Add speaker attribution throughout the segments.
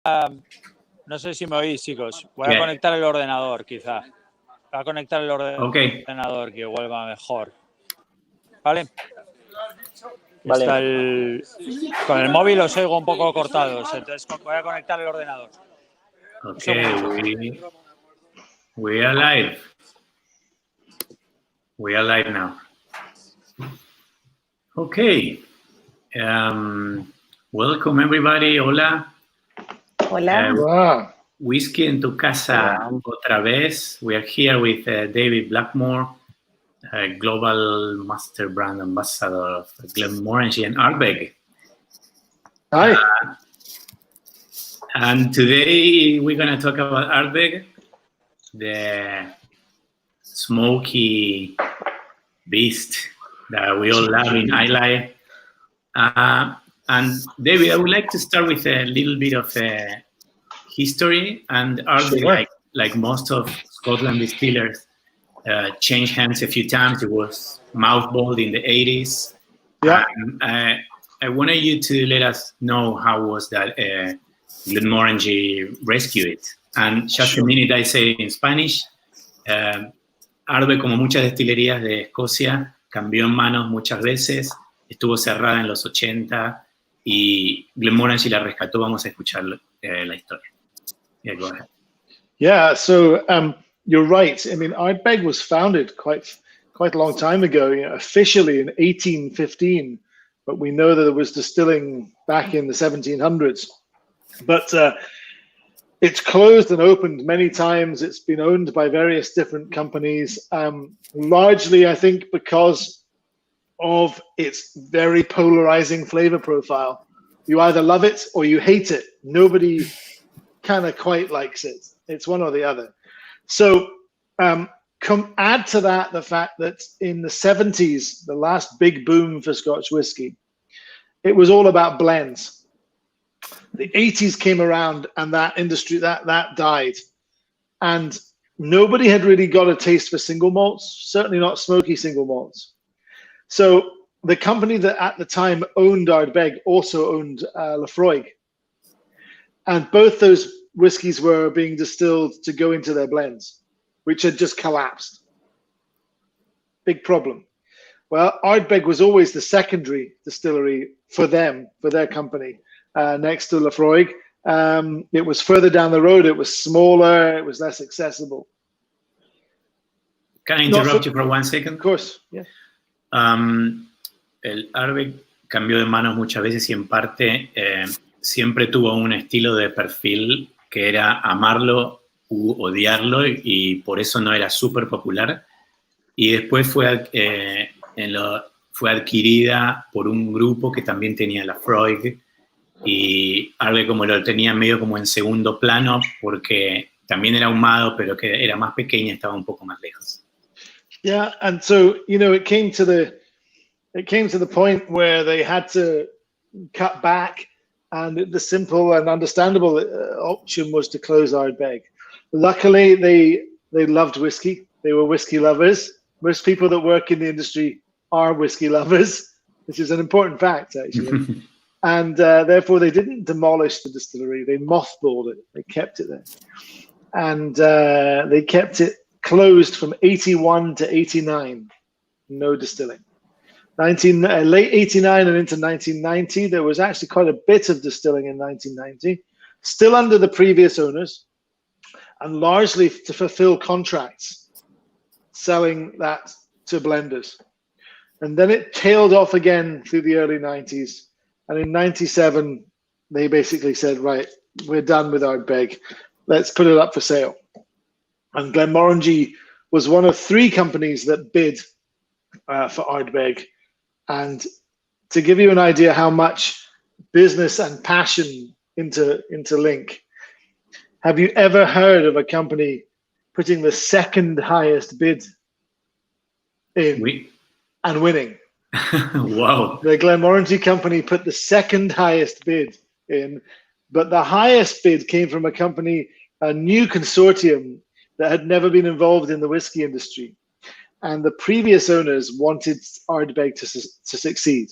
Speaker 1: No sé si me oís, chicos. Voy a conectar el ordenador, quizá. Voy a conectar el ordenador, que vuelva mejor. ¿Vale? Vale. Con el móvil os oigo un poco cortados, entonces voy a conectar el ordenador.
Speaker 2: Okay, we are live. We are live now. Okay. Welcome everybody. Hola.
Speaker 3: Hola.
Speaker 2: Whisky en tu casa otra vez. We are here with David Blackmore, Global Master Brand Ambassador of Glenmorangie and Ardbeg.
Speaker 3: Hi.
Speaker 2: And today we're going to talk about Ardbeg, the smoky beast that we all love in Islay. And David, I would like to start with a little bit of history. And Ardbeg, like most of Scotland distillers, changed hands a few times. It was mothballed in the 80s.
Speaker 3: Yeah.
Speaker 2: I wanted you to let us know how was that Glenmorangie rescued it. And just a minute, I say in Spanish, Ardbeg, como muchas destilerías de Escocia, cambió en manos muchas veces, estuvo cerrada en los 80 y Glenmorangie la rescató. Vamos a escuchar la historia. Yeah, go ahead.
Speaker 3: Yeah, so you're right. I mean, Ardbeg was founded quite a long time ago, officially in 1815, but we know that it was distilling back in the 1700s. But it's closed and opened many times. It's been owned by various different companies, largely, I think, because of its very polarizing flavor profile. You either love it or you hate it. Nobody kind of quite likes it. It's one or the other. So add to that the fact that in the 70s, the last big boom for Scotch whiskey, it was all about blends. The 80s came around and that industry, that died. And nobody had really got a taste for single malts, certainly not smoky single malts. So the company that at the time owned Ardbeg also owned Laphroaig. And both those whiskies were being distilled to go into their blends, which had just collapsed. Big problem. Well, Ardbeg was always the secondary distillery for them, for their company. Next to Laphroaig. It was further down the road. It was smaller. It was less accessible.
Speaker 2: Can I interrupt you for 1 second?
Speaker 3: Of course, yeah.
Speaker 2: El Ardbeg cambió de manos muchas veces y en parte siempre tuvo un estilo de perfil que era amarlo u odiarlo y por eso no era súper popular. Y después fue adquirida por un grupo que también tenía Laphroaig. Y Ardbeg como lo tenía medio como en segundo plano porque también era ahumado, pero que era más pequeña, estaba un poco más lejos.
Speaker 3: Yeah, and so it came to the point where they had to cut back, and the simple and understandable option was to close Ardbeg. Luckily, they loved whiskey. They were whiskey lovers. Most people that work in the industry are whiskey lovers, which is an important fact, actually. And therefore, they didn't demolish the distillery. They mothballed it. They kept it there. And they kept it closed from 81 to 89. No distilling. Late 89 and into 1990, there was actually quite a bit of distilling in 1990. Still under the previous owners. And largely to fulfill contracts. Selling that to blenders. And then it tailed off again through the early 90s. And in 97, they basically said, right, we're done with Ardbeg. Let's put it up for sale. And Glenmorangie was one of 3 companies that bid for Ardbeg. And to give you an idea how much business and passion interlink, have you ever heard of a company putting the second highest bid in and winning?
Speaker 2: Wow.
Speaker 3: The Glenmorangie company put the second highest bid in, but the highest bid came from a company, a new consortium that had never been involved in the whiskey industry. And the previous owners wanted Ardbeg to succeed,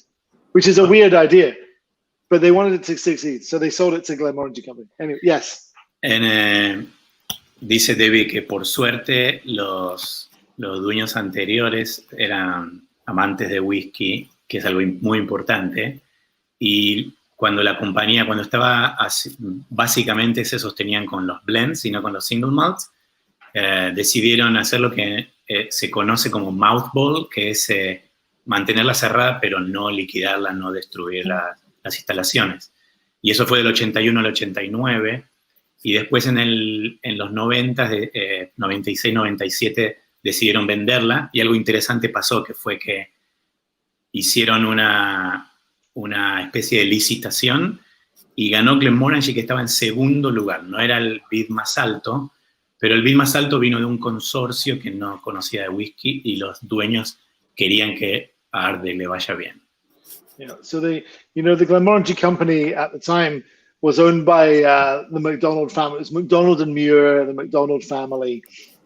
Speaker 3: which is a weird idea. but they wanted it to succeed, so they sold it to Glenmorangie Company. Anyway, yes.
Speaker 2: Dice Debbie que por suerte los dueños anteriores eran amantes de whisky, que es algo muy importante, y cuando la compañía, cuando estaba, básicamente se sostenían con los blends y no con los single malts, decidieron hacer lo que se conoce como mouthball, que es mantenerla cerrada pero no liquidarla, no destruir las instalaciones. Y eso fue del 81 al 89, y después en los 90, 96, 97, decidieron venderla, y algo interesante pasó, que fue que hicieron una especie de licitación y ganó Glenmorangie, que estaba en segundo lugar. No era el bid más alto, pero el bid más alto vino de un consorcio que no conocía de whisky y los dueños querían que a Ardbeg le vaya bien.
Speaker 3: Yeah, so the Glenmorangie Company at the time was owned by the MacDonald family. It was MacDonald and Muir, the MacDonald family.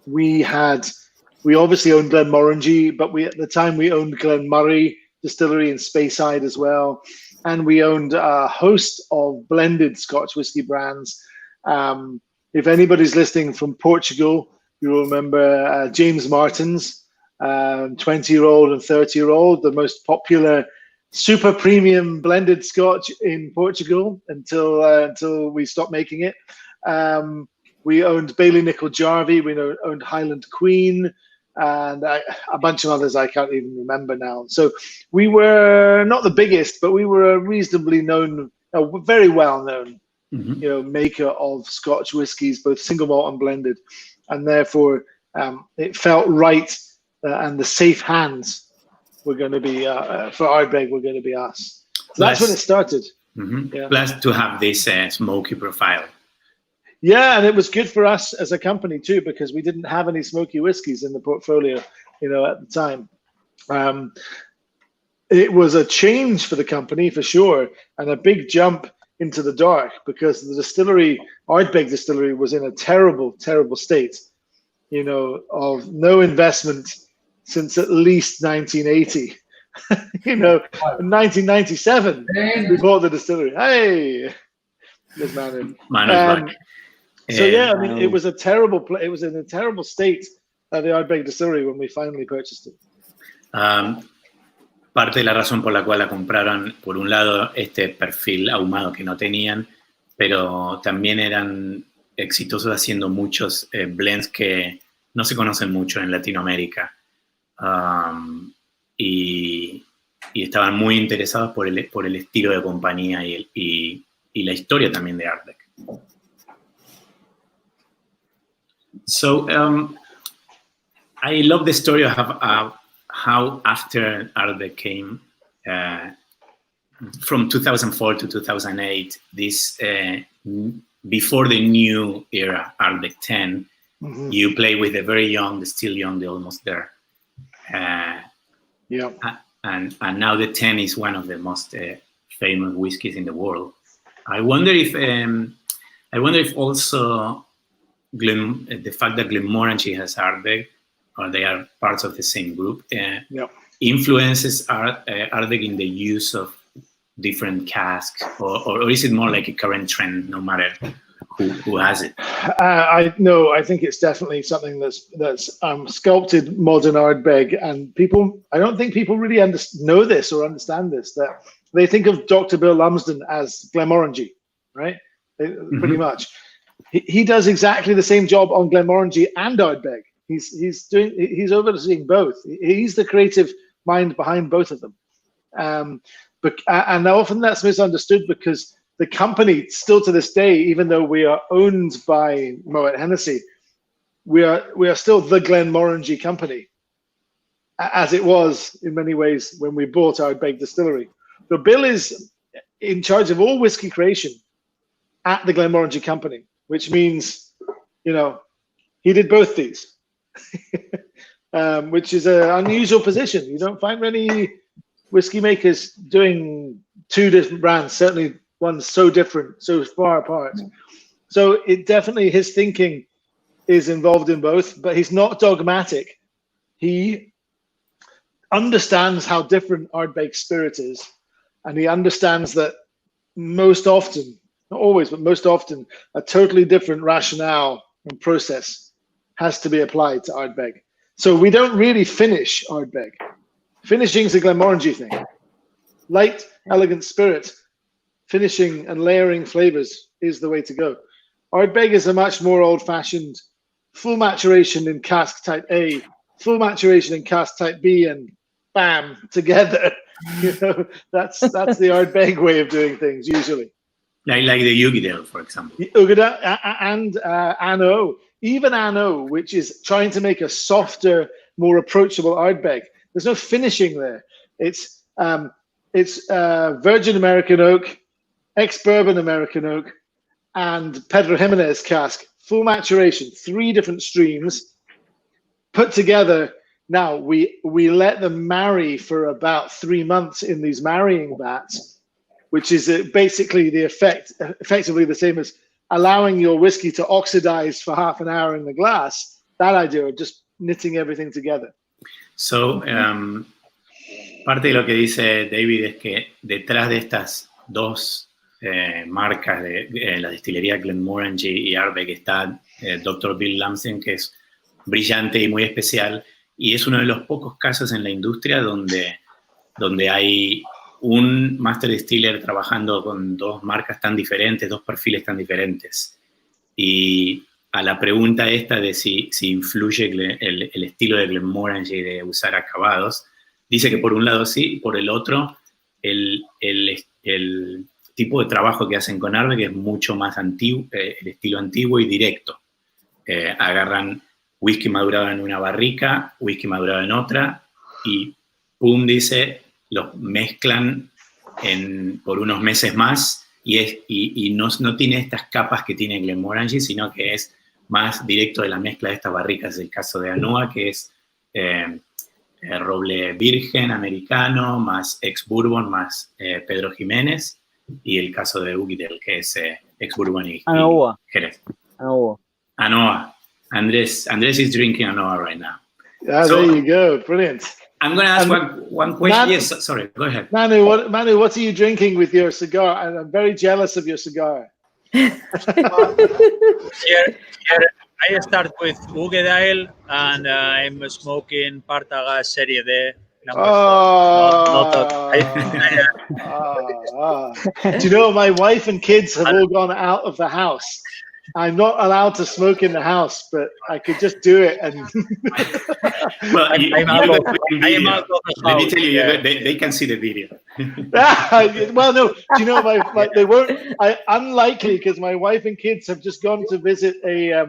Speaker 3: We obviously owned Glenmorangie, but at the time we owned Glenmurray Distillery in Speyside as well, and we owned a host of blended Scotch whisky brands. If anybody's listening from Portugal, you'll remember James Martin's 20-year-old and 30-year-old, the most popular super premium blended Scotch in Portugal until we stopped making it. We owned Bailey Nickel Jarvie, we owned Highland Queen, and a bunch of others I can't even remember now. So we were not the biggest, but we were a reasonably known, very well-known, maker of Scotch whiskies, both single malt and blended, and therefore it felt right, and the safe hands were going to be for Ardbeg were going to be us. So that's when it started.
Speaker 2: Yeah. Plus to have this smoky profile.
Speaker 3: Yeah, and it was good for us as a company too, because we didn't have any smoky whiskies in the portfolio, at the time. It was a change for the company for sure, and a big jump into the dark, because the distillery, Ardbeg Distillery, was in a terrible, terrible state, of no investment since at least 1980. In 1997, we bought the distillery. Hey, there's Manu.
Speaker 2: Manu's back.
Speaker 3: So yeah, I mean, it was in a terrible state at the Ardbeg Distillery when we finally purchased it.
Speaker 2: Parte de la razón por la cual la compraron, por un lado, este perfil ahumado que no tenían, pero también eran exitosos haciendo muchos blends que no se conocen mucho en Latinoamérica, y estaban muy interesados por el estilo de compañía y la historia también de Ardbeg. So I love the story of how after Ardbeg came, from 2004 to 2008, this before the new era, Ardbeg 10, you play with the very young, the still young, the almost there.
Speaker 3: Yeah.
Speaker 2: And now the 10 is one of the most famous whiskies in the world. I wonder if also the fact that Glenmorangie has Ardbeg, or they are parts of the same group, influences Ardbeg in the use of different casks, or is it more like a current trend, no matter who has it?
Speaker 3: I think it's definitely something that's sculpted modern Ardbeg, and I don't think people really know this or understand this, that they think of Dr. Bill Lumsden as Glenmorangie, right? Pretty much. He does exactly the same job on Glenmorangie and Ardbeg. He's overseeing both. He's the creative mind behind both of them. And often that's misunderstood, because the company still to this day, even though we are owned by Moet Hennessy, we are still the Glenmorangie company, as it was in many ways when we bought Ardbeg Distillery. So Bill is in charge of all whiskey creation at the Glenmorangie company, which means, he did both these, which is an unusual position. You don't find many whiskey makers doing two different brands, certainly one so different, so far apart. So it definitely, his thinking is involved in both, but he's not dogmatic. He understands how different Ardbeg spirit is, and he understands that most often, not always, but most often, a totally different rationale and process has to be applied to Ardbeg. So we don't really finish Ardbeg. Finishing is a Glenmorangie thing. Light, elegant spirit, finishing and layering flavors is the way to go. Ardbeg is a much more old-fashioned, full maturation in cask type A, full maturation in cask type B, and bam, together. You know, that's the Ardbeg way of doing things usually.
Speaker 2: Like the Ugadale, for example.
Speaker 3: And Anno, even Anno, which is trying to make a softer, more approachable Ardbeg. There's no finishing there. It's virgin American oak, ex-bourbon American oak, and Pedro Jimenez cask, full maturation, 3 different streams put together. Now we let them marry for about 3 months in these marrying vats, which is basically effectively the same as allowing your whiskey to oxidize for half an hour in the glass. That idea of just knitting everything together.
Speaker 2: So, parte de lo que dice David es que detrás de estas 2 marcas de la destilería Glenmorangie y Ardbeg está Dr. Bill Lamson, que es brillante y muy especial, y es uno de los pocos casos en la industria donde hay un master distiller trabajando con 2 marcas tan diferentes, 2 perfiles tan diferentes. Y a la pregunta esta de si influye el estilo de Glenmorangie de usar acabados, dice que por un lado sí, y por el otro el tipo de trabajo que hacen con Ardbeg es mucho más antiguo, el estilo antiguo y directo. Agarran whisky madurado en una barrica, whisky madurado en otra, y pum, dice, los mezclan por unos meses más, y no tiene estas capas que tiene Glenmorangie, sino que es más directo de la mezcla de estas barricas. Es el caso de Anua, que es roble virgen americano, más ex-bourbon, más Pedro Jiménez, y el caso de Ugadale, que es ex-bourbon y Jerez. Anoa. Andrés is drinking Anoa right now.
Speaker 3: So, there you go. Brilliant.
Speaker 2: I'm going to ask one question. Manu, yes, sorry, go ahead.
Speaker 3: Manu, what are you drinking with your cigar? And I'm very jealous of your cigar.
Speaker 1: Here, I start with Ugadale, and I'm smoking Partagas Serie D.
Speaker 3: Do you know, my wife and kids have all gone out of the house. I'm not allowed to smoke in the house, but I could just do it. And
Speaker 2: well, I'm out of the house. Let me tell you, they can see the video.
Speaker 3: Well, no, do you know, they won't. Unlikely, because my wife and kids have just gone to visit a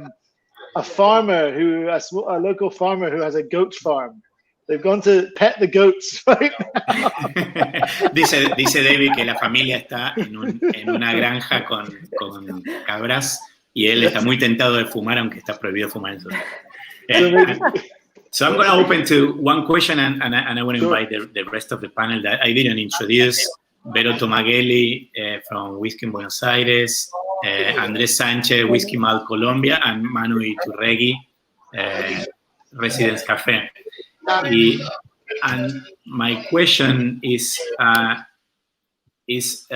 Speaker 3: farmer a local farmer who has a goat farm. They've gone to pet the goats right now.
Speaker 2: dice David que la familia está en una granja con cabras, y él está muy tentado de fumar, aunque está prohibido fumar en su So I'm going to open to one question, and I want to invite the rest of the panel that I didn't introduce. Vero Tomaghelli from Whisky in Buenos Aires, Andrés Sánchez, Whisky Malt Colombia, and Manu Iturregi, Residence Café. And my question is let's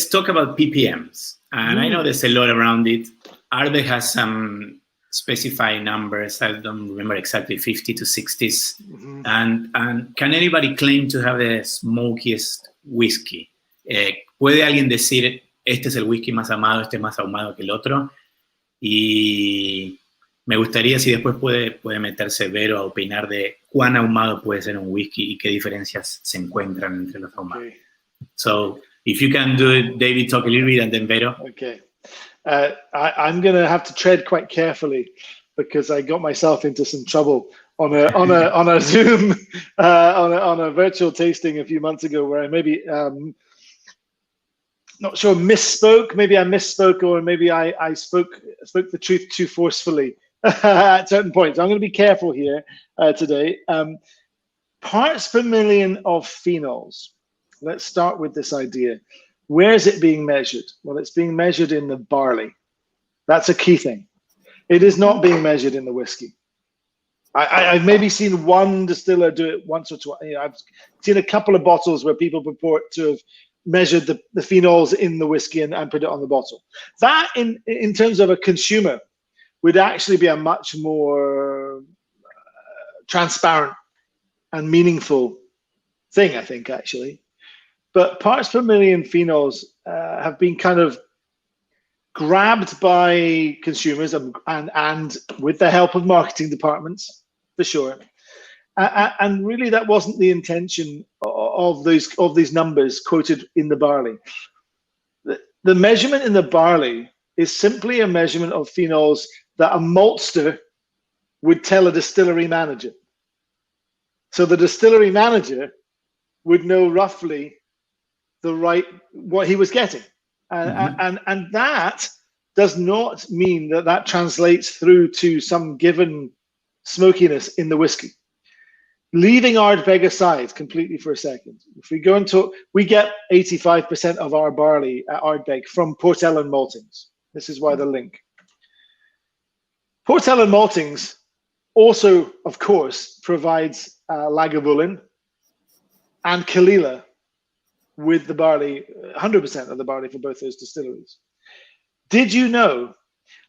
Speaker 2: talk about PPMs. And I know there's a lot around it. Ardbeg has some specified numbers. I don't remember exactly, 50 to 60s. Mm-hmm. And can anybody claim to have the smokiest whiskey? ¿Puede alguien decir, este es el whisky más amado, este es más ahumado que el otro? Y me gustaría si después puede meterse Vero a opinar de cuán ahumado puede ser un whisky y qué diferencias se encuentran entre los ahumados. Okay. So, if you can do it, David, talk a little bit, and then Vero.
Speaker 3: Okay. I'm going to have to tread quite carefully because I got myself into some trouble on a Zoom on a virtual tasting a few months ago, where I maybe not sure misspoke. Maybe I misspoke, or maybe I spoke the truth too forcefully at certain points. I'm going to be careful here today. Parts per million of phenols. Let's start with this idea. Where is it being measured? Well, it's being measured in the barley. That's a key thing. It is not being measured in the whiskey. I've maybe seen one distiller do it once or twice. You know, I've seen a couple of bottles where people purport to have measured the phenols in the whiskey and put it on the bottle. That, in terms of a consumer, would actually be a much more transparent and meaningful thing, I think, actually. But parts per million phenols have been kind of grabbed by consumers and with the help of marketing departments, for sure. And really, that wasn't the intention of these numbers quoted in the barley. The measurement in the barley is simply a measurement of phenols that a maltster would tell a distillery manager. So the distillery manager would know roughly what he was getting. And that does not mean that translates through to some given smokiness in the whiskey. Leaving Ardbeg aside completely for a second, if we go into, we get 85% of our barley at Ardbeg from Port Ellen maltings. This is why the link. Port Ellen maltings also, of course, provides Lagavulin and Kalila with the barley, 100% of the barley for both those distilleries. Did you know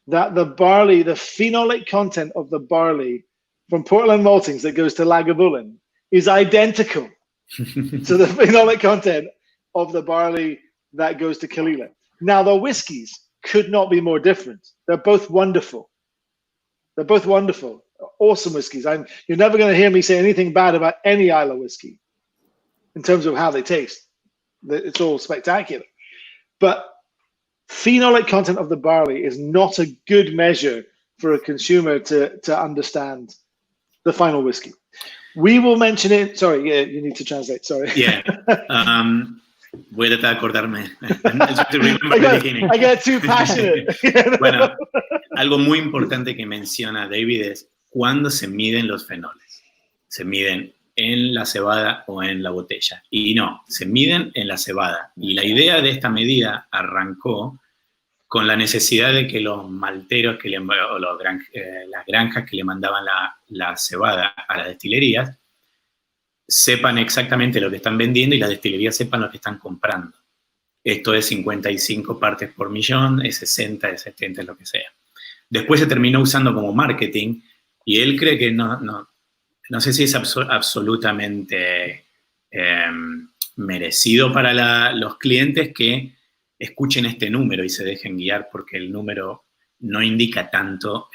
Speaker 3: that the barley, the phenolic content of the barley from Port Ellen maltings that goes to Lagavulin is identical to the phenolic content of the barley that goes to Kalila? Now, the whiskies could not be more different. They're both wonderful. They're both wonderful. Awesome whiskies. You're never going to hear me say anything bad about any Islay whiskey in terms of how they taste. It's all spectacular. But phenolic content of the barley is not a good measure for a consumer to understand the final whiskey. We will mention it. Sorry, yeah, you need to translate. Sorry.
Speaker 2: Yeah. Voy a tratar de acordarme.
Speaker 3: I get too passionate.
Speaker 2: Bueno, algo muy importante que menciona David es cuándo se miden los fenoles. Se miden en la cebada o en la botella. Y no, se miden en la cebada. Y la idea de esta medida arrancó con la necesidad de que los malteros o las granjas que le mandaban la cebada a las destilerías sepan exactamente lo que están vendiendo y las destilerías sepan lo que están comprando. Esto es 55 partes por millón, es 60, es 70, es lo que sea. Después se terminó usando como marketing y él cree que no sé si es absolutamente merecido para los clientes que escuchen este número y se dejen guiar porque el número no indica tanto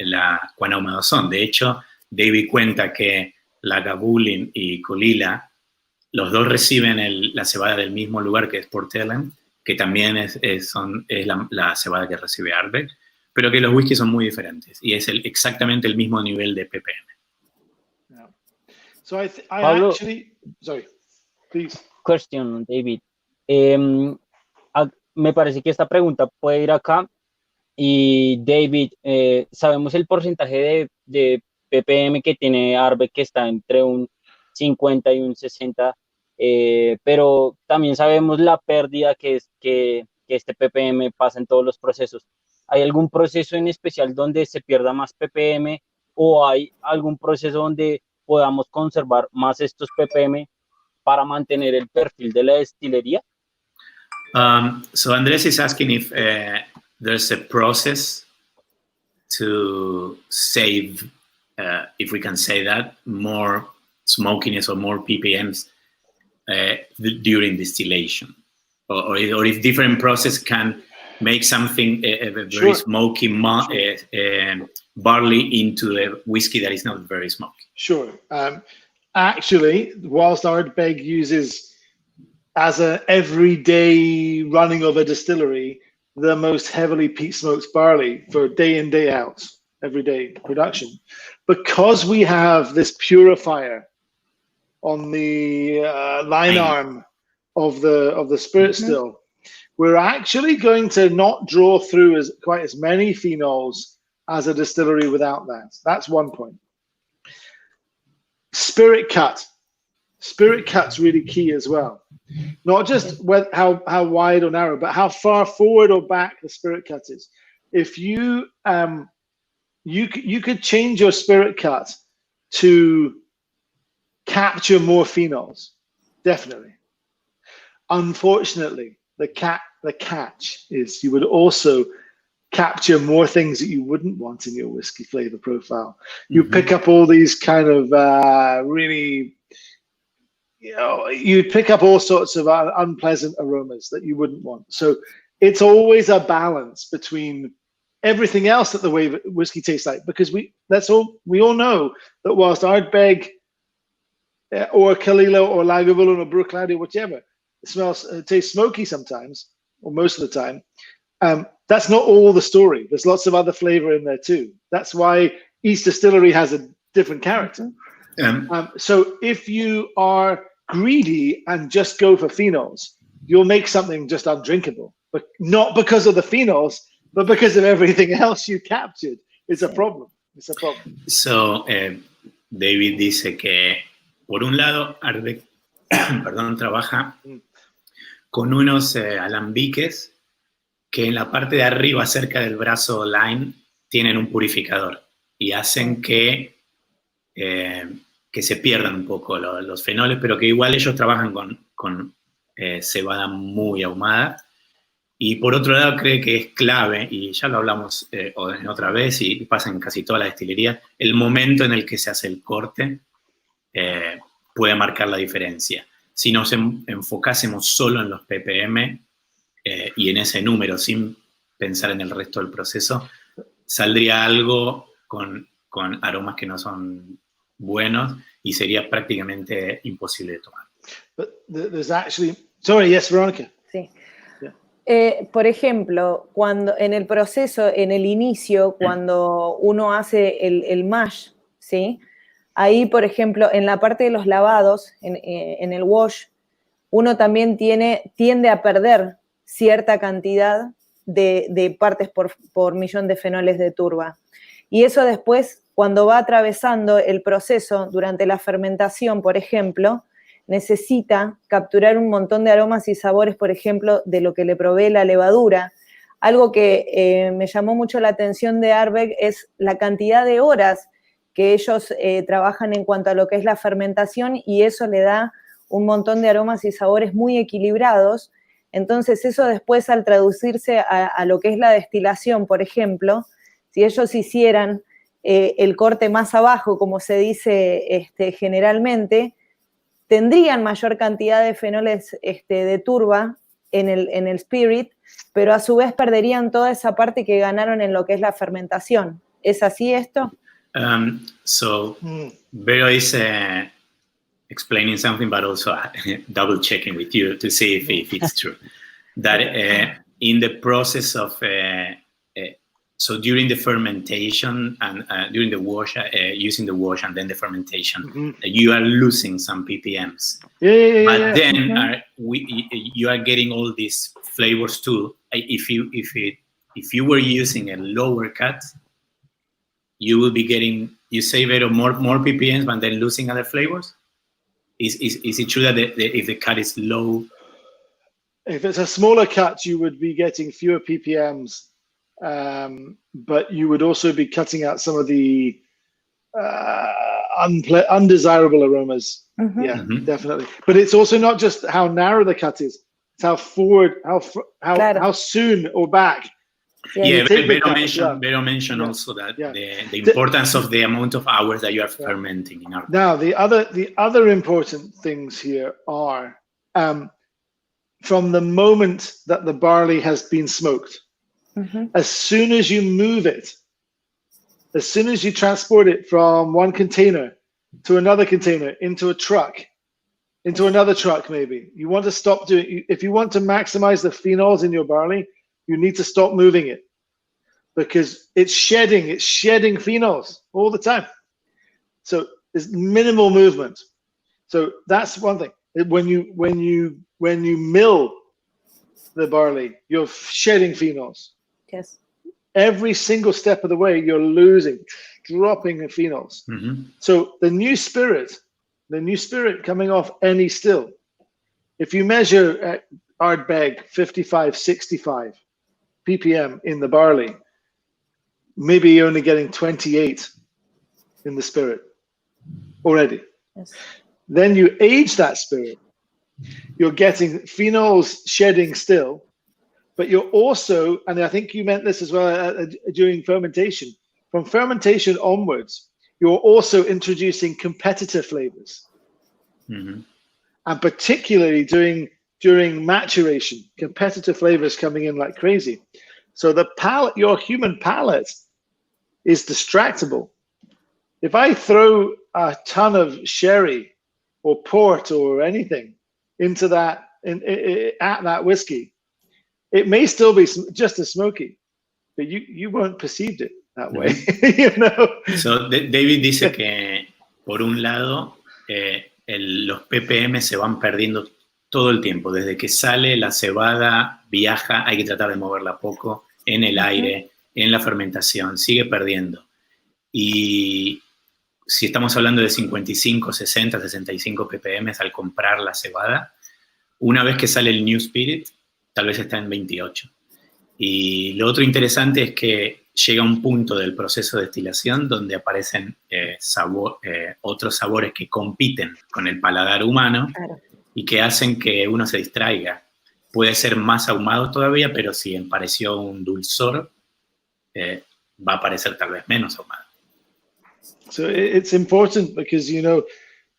Speaker 2: cuán ahumados son. De hecho, David cuenta que Lagavulin y Kalila, los dos reciben la cebada del mismo lugar que es Port Ellen, que también es la cebada que recibe Ardbeg, pero que los whiskies son muy diferentes y es exactamente el mismo nivel de ppm.
Speaker 3: Yeah. So I
Speaker 4: Pablo,
Speaker 3: actually, sorry, please.
Speaker 4: Question, David. Me parece que esta pregunta puede ir acá. Y David, sabemos el porcentaje de ppm que tiene Ardbeg, que está entre un 50 y un 60, pero también sabemos la pérdida que es que este ppm pasa en todos los procesos. ¿Hay algún proceso en especial donde se pierda más ppm o hay algún proceso donde podamos conservar más estos ppm para mantener el perfil de la destilería?
Speaker 2: So Andrés is asking if there's a process to save, if we can say that, more smokiness or more ppms during distillation, or if different process can make something a very
Speaker 3: Sure.
Speaker 2: smoky barley into a whiskey that is not very smoky.
Speaker 3: Sure. Actually, whilst Ardbeg uses as an everyday running of a distillery the most heavily peat smoked barley for day in, day out, everyday production, because we have this purifier on the line arm of the spirit still, we're actually going to not draw through quite as many phenols as a distillery without that. That's one point. Spirit cut's really key as well. Not just how wide or narrow, but how far forward or back the spirit cut is. If you could change your spirit cut to capture more phenols, definitely. Unfortunately, the catch is you would also capture more things that you wouldn't want in your whiskey flavor profile. You pick up all these kind of really, you pick up all sorts of unpleasant aromas that you wouldn't want. So it's always a balance between everything else that the way whiskey tastes like, because we all know that whilst Ardbeg or Kalila or Lagavulin or Bruichladdich or whichever, it tastes smoky sometimes, or most of the time. That's not all the story. There's lots of other flavor in there too. That's why each distillery has a different character. So if you are greedy and just go for phenols, you'll make something just undrinkable, but not because of the phenols, but because of everything else you captured. It's a problem. It's a problem.
Speaker 2: So, David dice que, por un lado, Ardbeg, trabaja con unos alambiques que en la parte de arriba, cerca del brazo line, tienen un purificador y hacen que se pierdan un poco los fenoles, pero que igual ellos trabajan con cebada muy ahumada. Y por otro lado cree que es clave, y ya lo hablamos en otra vez y pasa en casi todas las destilerías, el momento en el que se hace el corte puede marcar la diferencia. Si nos enfocásemos solo en los ppm y en ese número sin pensar en el resto del proceso, saldría algo con aromas que no son buenos y sería prácticamente imposible de tomar.
Speaker 3: But there's actually... Sorry, yes, Veronica.
Speaker 5: Sí. Por ejemplo, cuando en el proceso, en el inicio, cuando uno hace el mash, ¿sí? Ahí, por ejemplo, en la parte de los lavados, en el wash, uno también tiende a perder cierta cantidad de partes por millón de fenoles de turba. Y eso después, cuando va atravesando el proceso durante la fermentación, por ejemplo, necesita capturar un montón de aromas y sabores, por ejemplo, de lo que le provee la levadura. Algo que me llamó mucho la atención de Ardbeg es la cantidad de horas que ellos trabajan en cuanto a lo que es la fermentación, y eso le da un montón de aromas y sabores muy equilibrados. Entonces, eso después, al traducirse a lo que es la destilación, por ejemplo, si ellos hicieran el corte más abajo, como se dice generalmente, tendrían mayor cantidad de fenoles de turba en el spirit, pero a su vez perderían toda esa parte que ganaron en lo que es la fermentación. ¿Es así esto?
Speaker 2: So, Vero is explaining something, but also double checking with you to see if it's true. That in the process of so during the fermentation and during the wash, using the wash and then the fermentation, you are losing some ppms. But then you are getting all these flavors too. If you were using a lower cut, you will be getting, you say, Vero, more ppms, but then losing other flavors. Is it true that if the cut is low?
Speaker 3: If it's a smaller cut, you would be getting fewer ppms. But you would also be cutting out some of the undesirable aromas. Yeah, definitely. But it's also not just how narrow the cut is; it's how forward, how soon or back.
Speaker 2: Yeah, Vero mentioned also that the importance of the amount of hours that you are fermenting in our.
Speaker 3: Now, the other important things here are from the moment that the barley has been smoked. As soon as you move it, as soon as you transport it from one container to another container, into a truck, into another truck maybe, you want to stop doing, if you want to maximize the phenols in your barley, you need to stop moving it, because it's shedding phenols all the time. So there's minimal movement. So that's one thing. When you mill the barley, you're shedding phenols.
Speaker 5: Yes.
Speaker 3: Every single step of the way, you're dropping the phenols. So the new spirit coming off any still, if you measure at Ardbeg 55, 65 ppm in the barley, maybe you're only getting 28 in the spirit. already.
Speaker 5: Yes.
Speaker 3: Then you age that spirit. You're getting phenols shedding still, but you're also, and I think you meant this as well during fermentation, from fermentation onwards, you're also introducing competitor flavors.
Speaker 2: Mm-hmm.
Speaker 3: And particularly during maturation, competitor flavors coming in like crazy. So the palate, your human palate is distractible. If I throw a ton of sherry or port or anything into that, at that whiskey, it may still be just as smoky, but you won't perceive it that way. You know?
Speaker 2: So David dice que, por un lado, los ppm se van perdiendo todo el tiempo. Desde que sale la cebada, viaja, hay que tratar de moverla poco, en el aire, en la fermentación, sigue perdiendo. Y si estamos hablando de 55, 60, 65 ppm al comprar la cebada, una vez que sale el New Spirit, tal vez está en 28. Y lo otro interesante es que llega un punto del proceso de destilación donde aparecen otros sabores que compiten con el paladar humano y que hacen que uno se distraiga. Puede ser más ahumado todavía, pero si apareció un dulzor, va a aparecer tal vez menos ahumado.
Speaker 3: So it's important because, you know,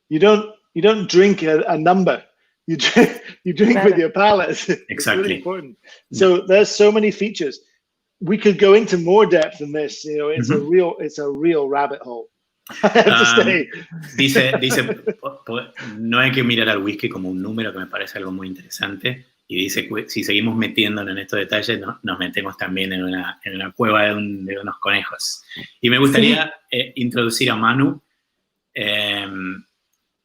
Speaker 3: you don't drink a number. You drink with your palate. It's
Speaker 2: Exactly.
Speaker 3: really important. So there's so many features. We could go into more depth than this. You know, it's a real rabbit hole. I have to say.
Speaker 2: Dice, no hay que mirar al whisky como un número, que me parece algo muy interesante. Y dice, si seguimos metiéndonos en estos detalles, nos metemos también en una cueva de unos conejos. Y me gustaría introducir a Manu,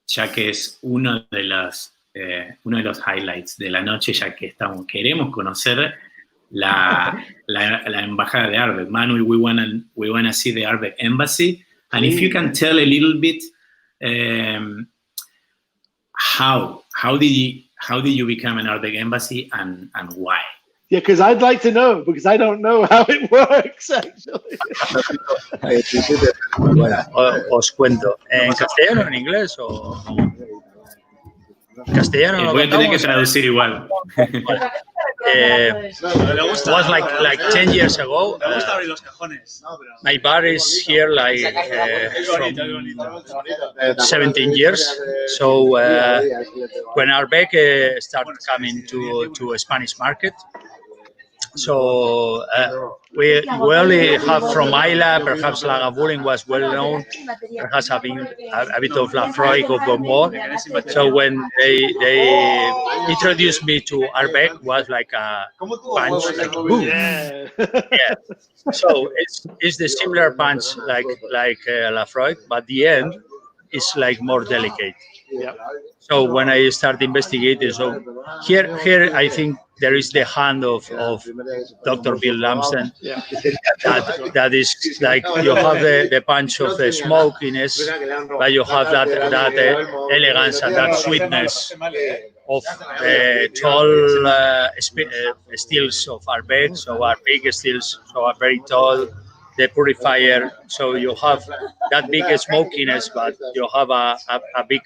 Speaker 2: ya que es uno de los highlights de la noche, ya que queremos conocer la embajada de Ardbeg. Manu, we wanna see the Ardbeg embassy, and if you can tell a little bit how did you become an Ardbeg embassy and why?
Speaker 3: Yeah, because I'd like to know, because I don't know how it works, actually.
Speaker 6: Bueno, os cuento. ¿En castellano o en inglés? O castellano.
Speaker 2: Voy a tener que traducir igual.
Speaker 6: Was like 10 years ago. My bar is here from 17 years. So when Ardbeg started coming to a Spanish market, so we only have from Isla, perhaps Lagavulin was well known, perhaps having a bit of Lafroig or Blackmore. So when they introduced me to Ardbeg, was like a punch, like boom. Yeah. So it's the similar punch like Lafroig, but the end is like more delicate.
Speaker 3: Yeah.
Speaker 6: So when I start investigating, so here I think there is the hand of Dr. Bill Lamson.
Speaker 3: Yeah.
Speaker 6: That is like you have the punch of the smokiness, but you have that elegance and that sweetness of tall stills of Ardbeg. So Ardbeg stills, so are very tall. The purifier, so you have that big smokiness, but you have a big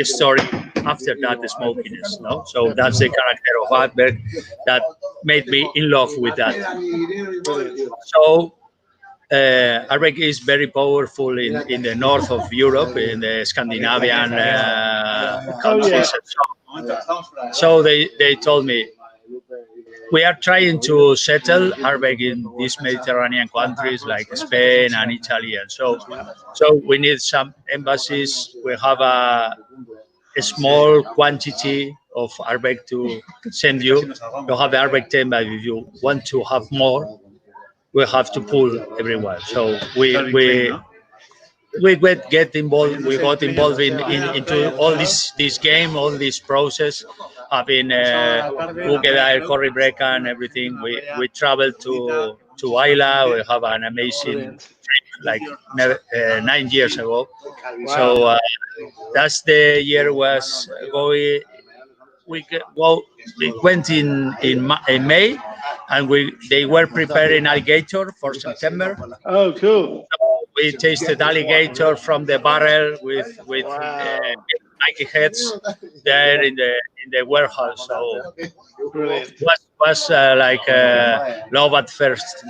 Speaker 6: story after that smokiness. No, so that's the character of Ardbeg that made me in love with that. So Ardbeg is very powerful in the north of Europe, in the Scandinavian countries. So they told me, we are trying to settle Ardbeg in these Mediterranean countries like Spain and Italy, and so we need some embassies. We have a small quantity of Ardbeg to send you. You have the Ardbeg 10, but if you want to have more, we have to pull everyone. So we get involved. We got involved into all this game, all this process. Having Ugedal, Corribreca, and everything. We traveled to Isla. We have an amazing trip, like 9 years ago. Wow. So that's the year was going. We went in May, and they were preparing alligator for September.
Speaker 3: Oh, cool!
Speaker 6: we tasted alligator from the barrel with Nike heads there in the warehouse. So it was like love at first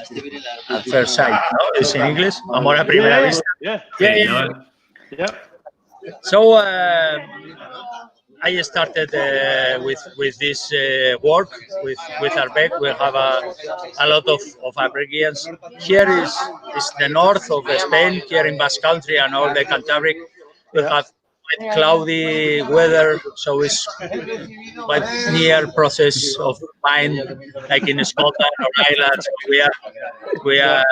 Speaker 6: sight. No, it's in English. Amor a primera vista.
Speaker 3: Yeah.
Speaker 6: So I started with this work with Ardbeg. We have a lot of Ardbegians. Here is the north of Spain, here in Basque Country and all the Cantabric. We have quite cloudy weather, so it's quite near process of wine, like in Scotland or Ireland. So we are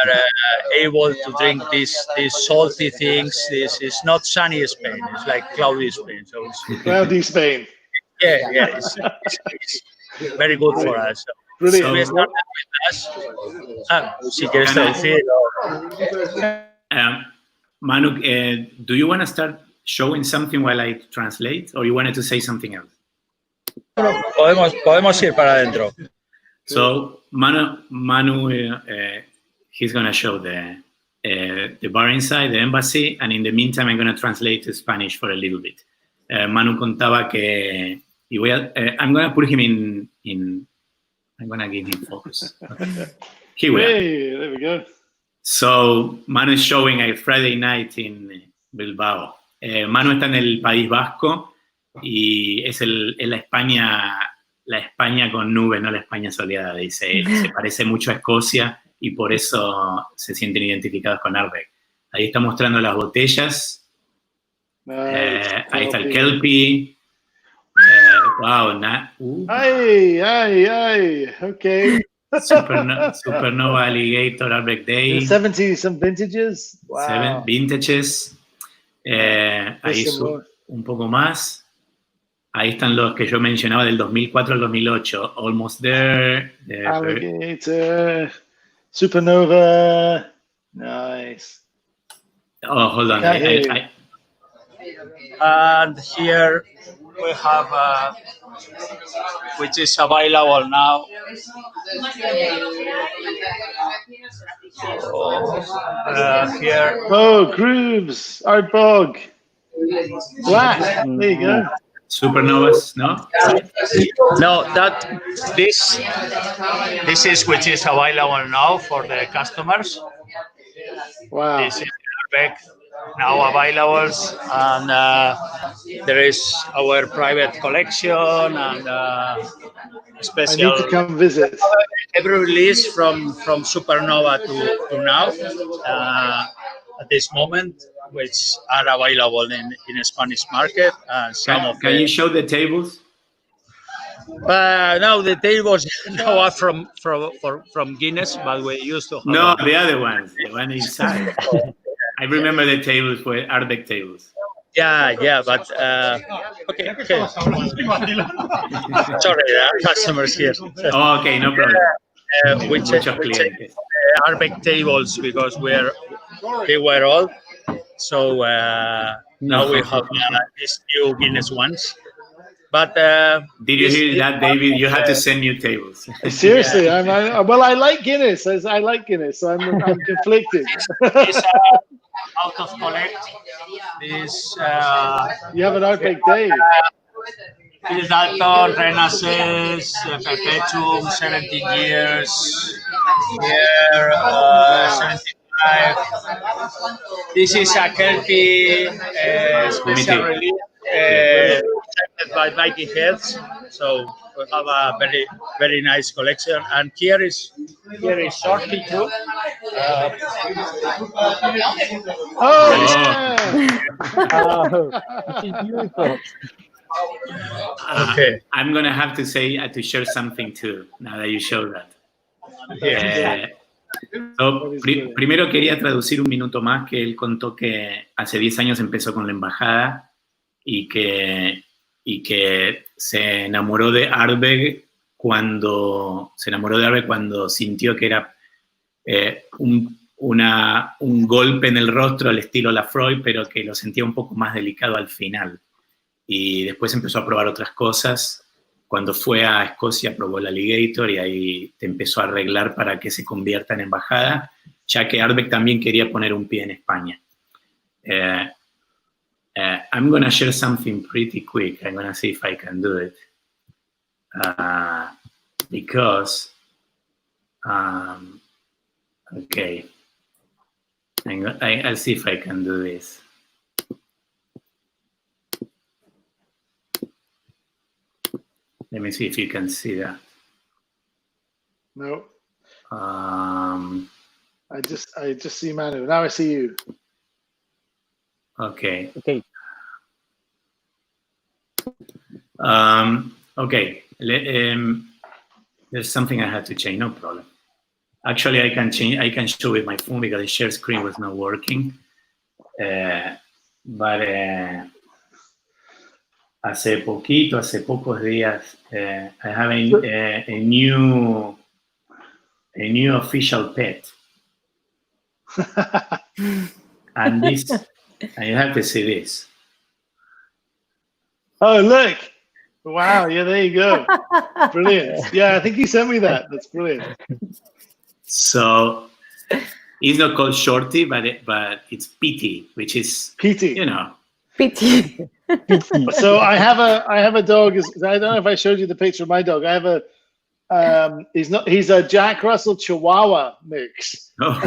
Speaker 6: able to drink these salty things. This is not sunny Spain; it's like cloudy Spain. So it's
Speaker 3: cloudy Spain.
Speaker 6: Yeah, it's very good for us. So we started with us. Si quieres traducir.
Speaker 2: Manu, do you want to start showing something while I translate, or you wanted to say something else?
Speaker 6: Podemos ir para adentro.
Speaker 2: So Manu, he's gonna show the bar inside, the embassy, and in the meantime, I'm gonna translate to Spanish for a little bit. Manu contaba que, I'm gonna put him in. I'm gonna give him focus. Here we are.
Speaker 3: Hey, there we go.
Speaker 2: So Manu is showing a Friday night in Bilbao. Manu está en el País Vasco y es la España con nubes, no la España soleada. Dice, se parece mucho a Escocia y por eso se sienten identificados con Ardbeg. Ahí está mostrando las botellas. Ahí está el Kelpie. Wow,
Speaker 3: Ay, okay.
Speaker 2: Supernova Alligator Ardbeg Day.
Speaker 3: 70 some vintages. Wow.
Speaker 2: 7 vintages. Ahí un poco más. Ahí están los que yo mencionaba del 2004 al 2008. Almost There.
Speaker 3: Alligator. Supernova. Nice.
Speaker 2: Oh, hold on.
Speaker 6: And here we have, which is available now. Here.
Speaker 3: Oh, grooves, Ardbeg. Black. There you go.
Speaker 2: Supernovas, no?
Speaker 6: No, this is which is available now for the customers.
Speaker 3: Wow.
Speaker 6: This is Ardbeg now available, and there is our private collection and special.
Speaker 3: I need to come visit.
Speaker 6: Every release from Supernova to now at this moment, which are available in Spanish market.
Speaker 2: Can you show the tables?
Speaker 6: No, the tables now are from Guinness, but we used to have.
Speaker 2: No, the other ones, the one inside. I remember the tables were Ardbeg tables.
Speaker 6: Yeah, but okay. Sorry, customers here.
Speaker 2: Oh, okay, no problem.
Speaker 6: Which Ardbeg tables because they were all. So now we have these new Guinness ones. But
Speaker 2: did you hear that, David? You had to send new tables.
Speaker 3: Seriously, I like Guinness. I like Guinness, so I'm conflicted.
Speaker 6: Out of collect. This
Speaker 3: you have an Ardbeg Day.
Speaker 6: This Dalton, Renaissance, Perpetuum, 17 years. Here, 75. This is a Kelpie special release by Nike heads. So we have a very, very nice collection. And here is Shorty too.
Speaker 3: Beautiful.
Speaker 6: Okay.
Speaker 2: I'm gonna have to say to share something too. Now that you show that. Primero quería traducir un minuto más que él contó que hace 10 años empezó con la embajada y que se enamoró de Ardbeg cuando sintió que era un golpe en el rostro al estilo Lafroy, pero que lo sentía un poco más delicado al final. Y después empezó a probar otras cosas. Cuando fue a Escocia probó el Alligator y ahí te empezó a arreglar para que se convierta en embajada. ya que Ardbeg también quería poner un pie en España. I'm going to share something pretty quick. I'm going to see if I can do it. Because, okay. I'll see if I can do this. Let me see if you can see that.
Speaker 3: No. I just see Manu. Now I see you.
Speaker 2: Okay.
Speaker 4: Okay.
Speaker 2: Okay. There's something I had to change. No problem. Actually, I can change. I can show with my phone because the share screen was not working. But hace pocos días, I have a new official pet, and this, and you have to see this.
Speaker 3: Oh, look! Wow, yeah, there you go. Brilliant. Yeah, I think he sent me that. That's brilliant.
Speaker 2: So it's not called Shorty, but it's Petey, which is
Speaker 3: Petey.
Speaker 2: You know.
Speaker 5: Petey.
Speaker 3: So I have a dog. I don't know if I showed you the picture of my dog. I have a he's a Jack Russell Chihuahua mix.
Speaker 2: Oh.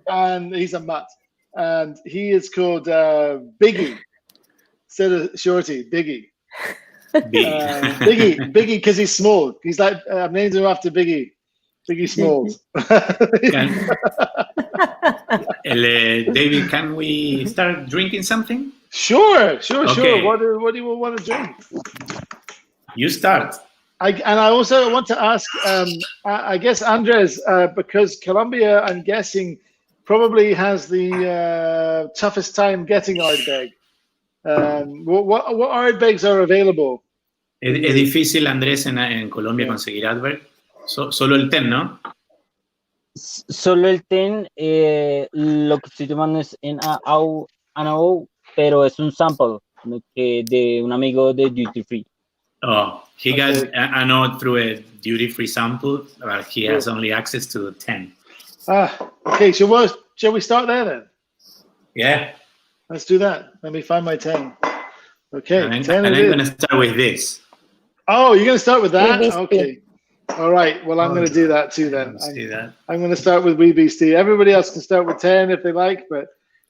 Speaker 3: And he's a mutt. And he is called Biggie. Instead of Shorty, Biggie. Biggie, because he's small. He's like, I've named him after Biggie Smalls.
Speaker 2: David, can we start drinking something?
Speaker 3: Sure.
Speaker 2: Okay.
Speaker 3: What do you want to drink?
Speaker 2: You start.
Speaker 3: I also want to ask, I guess, Andrés, because Colombia, I'm guessing, probably has the toughest time getting Ardbeg. What Ardbegs are available?
Speaker 2: Es difícil, Andrés, en Colombia conseguir Ardbeg. Solo el ten, ¿no?
Speaker 4: Solo el ten, lo que estoy tomando es en AO, pero es un sample de un amigo de Duty Free.
Speaker 2: Oh, he got AO through a duty free sample, but he has only access to 10.
Speaker 3: Okay, shall we start there then?
Speaker 2: Yeah.
Speaker 3: Let's do that. Let me find my 10. Okay,
Speaker 2: and
Speaker 3: 10
Speaker 2: I'm going to start with this.
Speaker 3: Oh, you're going to start with that? Okay. All right. Well, I'm going to do that too then. I'm going to start with Wee Beastie. Everybody else can start with 10 if they like, but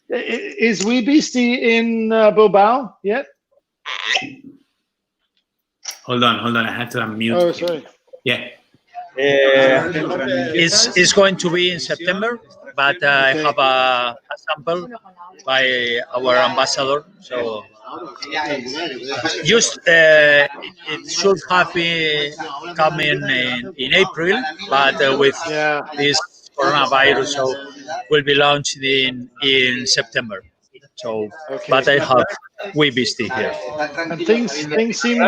Speaker 3: is Wee Beastie in Bilbao yet?
Speaker 2: Hold on. I had to unmute.
Speaker 3: Oh, sorry.
Speaker 2: Yeah.
Speaker 6: It's going to be in September, but I have a sample by our ambassador. So just it should have been coming in April, but with this coronavirus, so will be launched in September. So, but I have Wee Beastie here.
Speaker 3: And things seem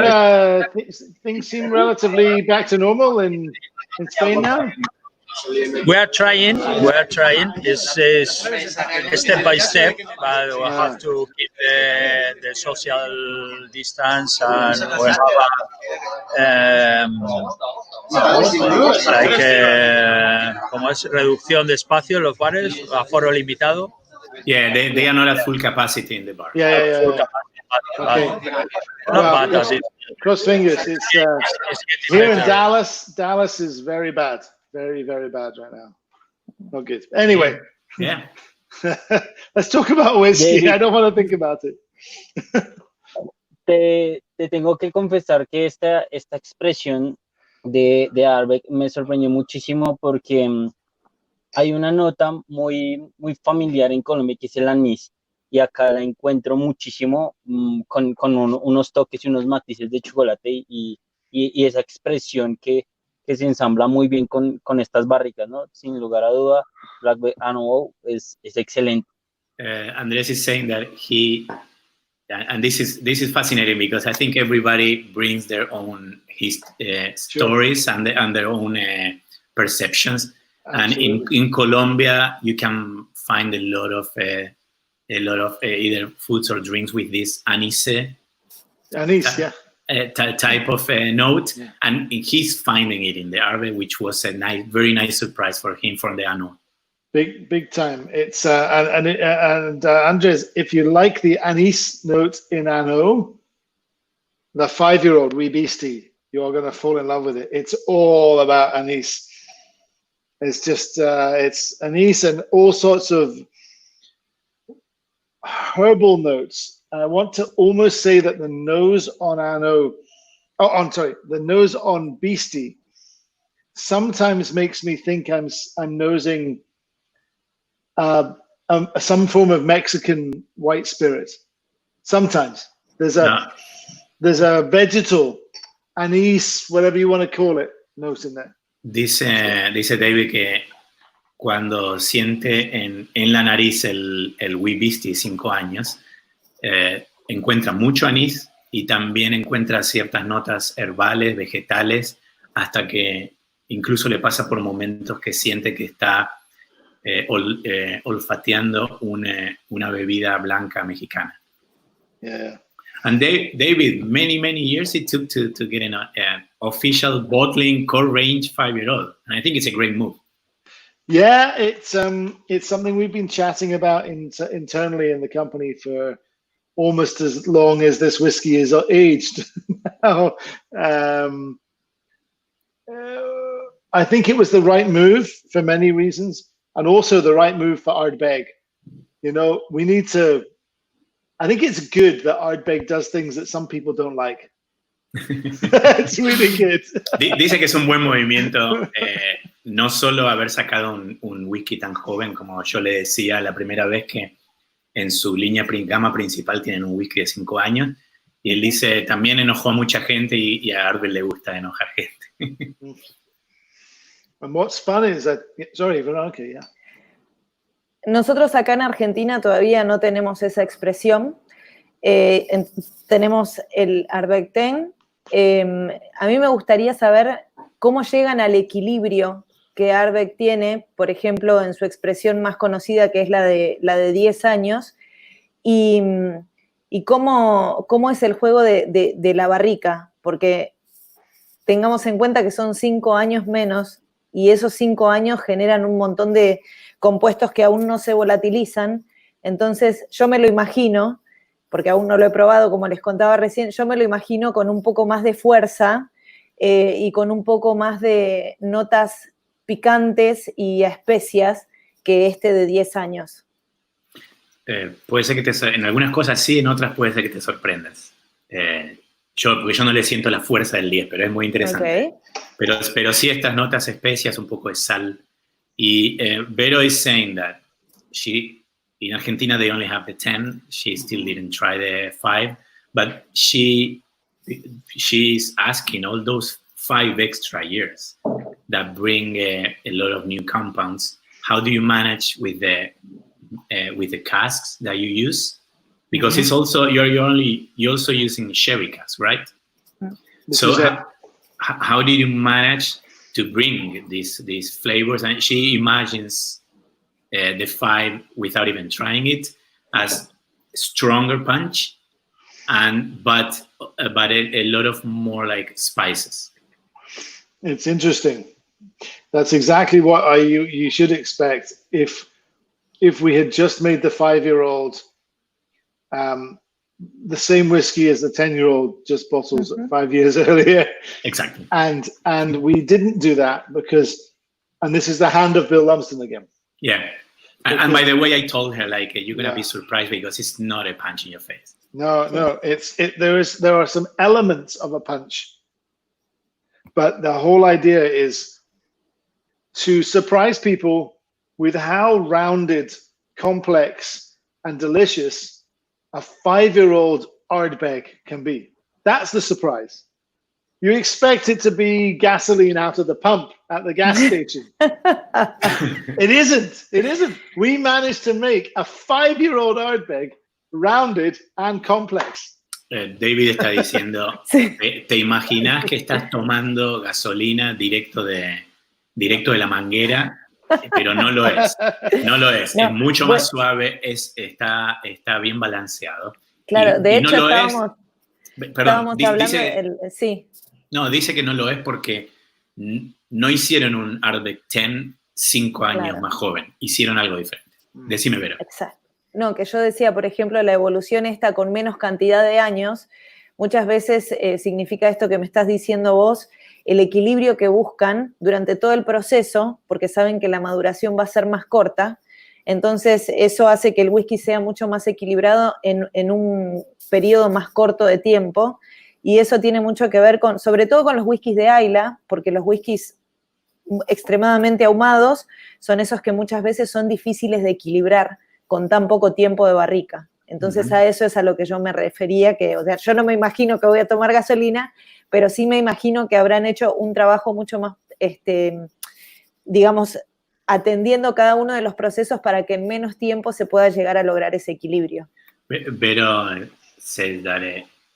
Speaker 3: relatively back to normal in Spain now.
Speaker 6: We are trying. It's step by step, but we have to keep the social distance, and we have como es reducción de espacio en los bares, aforo limitado.
Speaker 2: Yeah, they are not at full capacity in the bar.
Speaker 3: Yeah. Okay.
Speaker 6: Not bad.
Speaker 3: Cross fingers. It's here in Dallas. Dallas is very bad. Very, very bad right now. Not good. Anyway.
Speaker 2: Yeah.
Speaker 3: Let's talk about whiskey. David, I don't want to think about it.
Speaker 4: te tengo que confesar que esta expresión de Ardbeg me sorprendió muchísimo porque hay una nota muy familiar en Colombia que es el anís, y acá la encuentro muchísimo con unos toques y unos matices de chocolate y esa expresión que se ensambla muy bien con estas barricas, ¿no? Sin lugar a duda, Blackmore AO es excelente.
Speaker 2: Andrés is saying that and this is fascinating because I think everybody brings their own stories and their own perceptions. Absolutely. And in Colombia, you can find a lot of either foods or drinks with this anise. Type of note, and he's finding it in the Ardbeg, which was a very nice surprise for him from the AO.
Speaker 3: Big time. It's Andres, if you like the anise note in Ano, the 5-year-old wee beastie, you're going to fall in love with it. It's all about anise. It's just it's anise and all sorts of herbal notes. I want to almost say that the nose on Ano, the nose on beastie sometimes makes me think I'm nosing some form of Mexican white spirit. Sometimes there's a vegetal, anise, whatever you want to call it, note in there.
Speaker 2: Dice David que cuando siente en la nariz el wee beastie 5 años, encuentra mucho anís y también encuentra ciertas notas herbales, vegetales, hasta que incluso le pasa por momentos que siente que está olfateando una bebida blanca mexicana.
Speaker 3: Yeah.
Speaker 2: And David, many years it took to get an official bottling core range 5-year-old, and I think it's a great move.
Speaker 3: Yeah, it's something we've been chatting about internally in the company for almost as long as this whiskey is aged. Now, I think it was the right move for many reasons, and also the right move for Ardbeg. You know, we need to. I think it's good that Ardbeg does things that some people don't like. It's really good.
Speaker 2: Dice que es un buen movimiento, no solo haber sacado un whisky tan joven, como yo le decía la primera vez que en su gama principal tienen un whisky de 5 años, y él dice, también enojó a mucha gente y a Ardbeg le gusta enojar gente.
Speaker 3: And what's fun is that, sorry, Veronica, yeah.
Speaker 5: Nosotros acá en Argentina todavía no tenemos esa expresión. Tenemos el Ardbeg 10. A mí me gustaría saber cómo llegan al equilibrio que Ardbeg tiene, por ejemplo, en su expresión más conocida, que es la de 10 años, y cómo es el juego de la barrica, porque tengamos en cuenta que son 5 años menos, y esos 5 años generan un montón de compuestos que aún no se volatilizan. Entonces yo me lo imagino, porque aún no lo he probado, como les contaba recién, yo me lo imagino con un poco más de fuerza y con un poco más de notas picantes y especias que este de 10 años.
Speaker 2: Puede ser que en algunas cosas sí, en otras puede ser que te sorprendas. Porque yo no le siento la fuerza del 10, pero es muy interesante. Okay. Pero sí estas notas especias, un poco de sal. Y Vero is saying that in Argentina they only have the 10. She still didn't try the 5, but she's asking all those 5 extra years that bring a lot of new compounds. How do you manage with the casks that you use? Because it's also you're also using sherry casks, right? So how did you manage to bring these flavors? And she imagines the 5 without even trying it as stronger punch, but a lot of more like spices.
Speaker 3: It's interesting. That's exactly what you should expect if we had just made the 5-year-old the same whiskey as the 10-year-old just bottles 5 years earlier.
Speaker 2: Exactly.
Speaker 3: And we didn't do that because, and this is the hand of Bill Lumsden again.
Speaker 2: Yeah. And by the way, I told her, like, you're going to be surprised because it's not a punch in your face.
Speaker 3: No, there are some elements of a punch, but the whole idea is to surprise people with how rounded, complex, and delicious a 5-year-old Ardbeg can be. That's the surprise. You expect it to be gasoline out of the pump at the gas station. It isn't. We managed to make a 5-year-old Ardbeg rounded and complex.
Speaker 2: David está diciendo, ¿te imaginas que estás tomando gasolina directo de la manguera? Pero no lo es. No lo es. No, es mucho más suave, está bien balanceado.
Speaker 5: Claro, de hecho
Speaker 2: no
Speaker 5: estábamos hablando sí.
Speaker 2: No, dice que no lo es porque no hicieron un Ardbeg 10 5 años más joven. Hicieron algo diferente. Decime, Vero.
Speaker 5: Exacto. No, que yo decía, por ejemplo, la evolución esta con menos cantidad de años, muchas veces significa esto que me estás diciendo vos, el equilibrio que buscan durante todo el proceso, porque saben que la maduración va a ser más corta. Entonces, eso hace que el whisky sea mucho más equilibrado en un periodo más corto de tiempo. Y eso tiene mucho que ver con, sobre todo con los whiskies de Islay, porque los whiskies extremadamente ahumados son esos que muchas veces son difíciles de equilibrar con tan poco tiempo de barrica. Entonces, a eso es a lo que yo me refería, que, o sea, yo no me imagino que voy a tomar gasolina, pero sí me imagino que habrán hecho un trabajo mucho más, digamos, atendiendo cada uno de los procesos para que en menos tiempo se pueda llegar a lograr ese equilibrio.
Speaker 2: Vero says that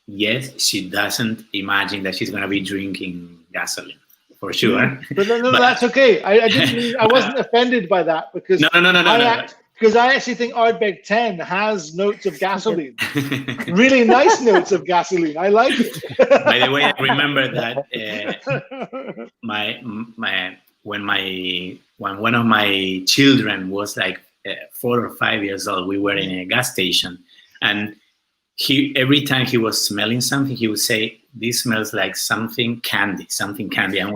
Speaker 2: yes, she doesn't imagine that she's going to be drinking gasoline, for sure.
Speaker 3: But no, that's okay. I wasn't offended by that because
Speaker 2: no.
Speaker 3: Because I actually think Ardbeg 10 has notes of gasoline, really nice notes of gasoline. I like it.
Speaker 2: By the way, I remember that when one of my children was like 4 or 5 years old, we were in a gas station, and every time he was smelling something, he would say, "This smells like something candy." And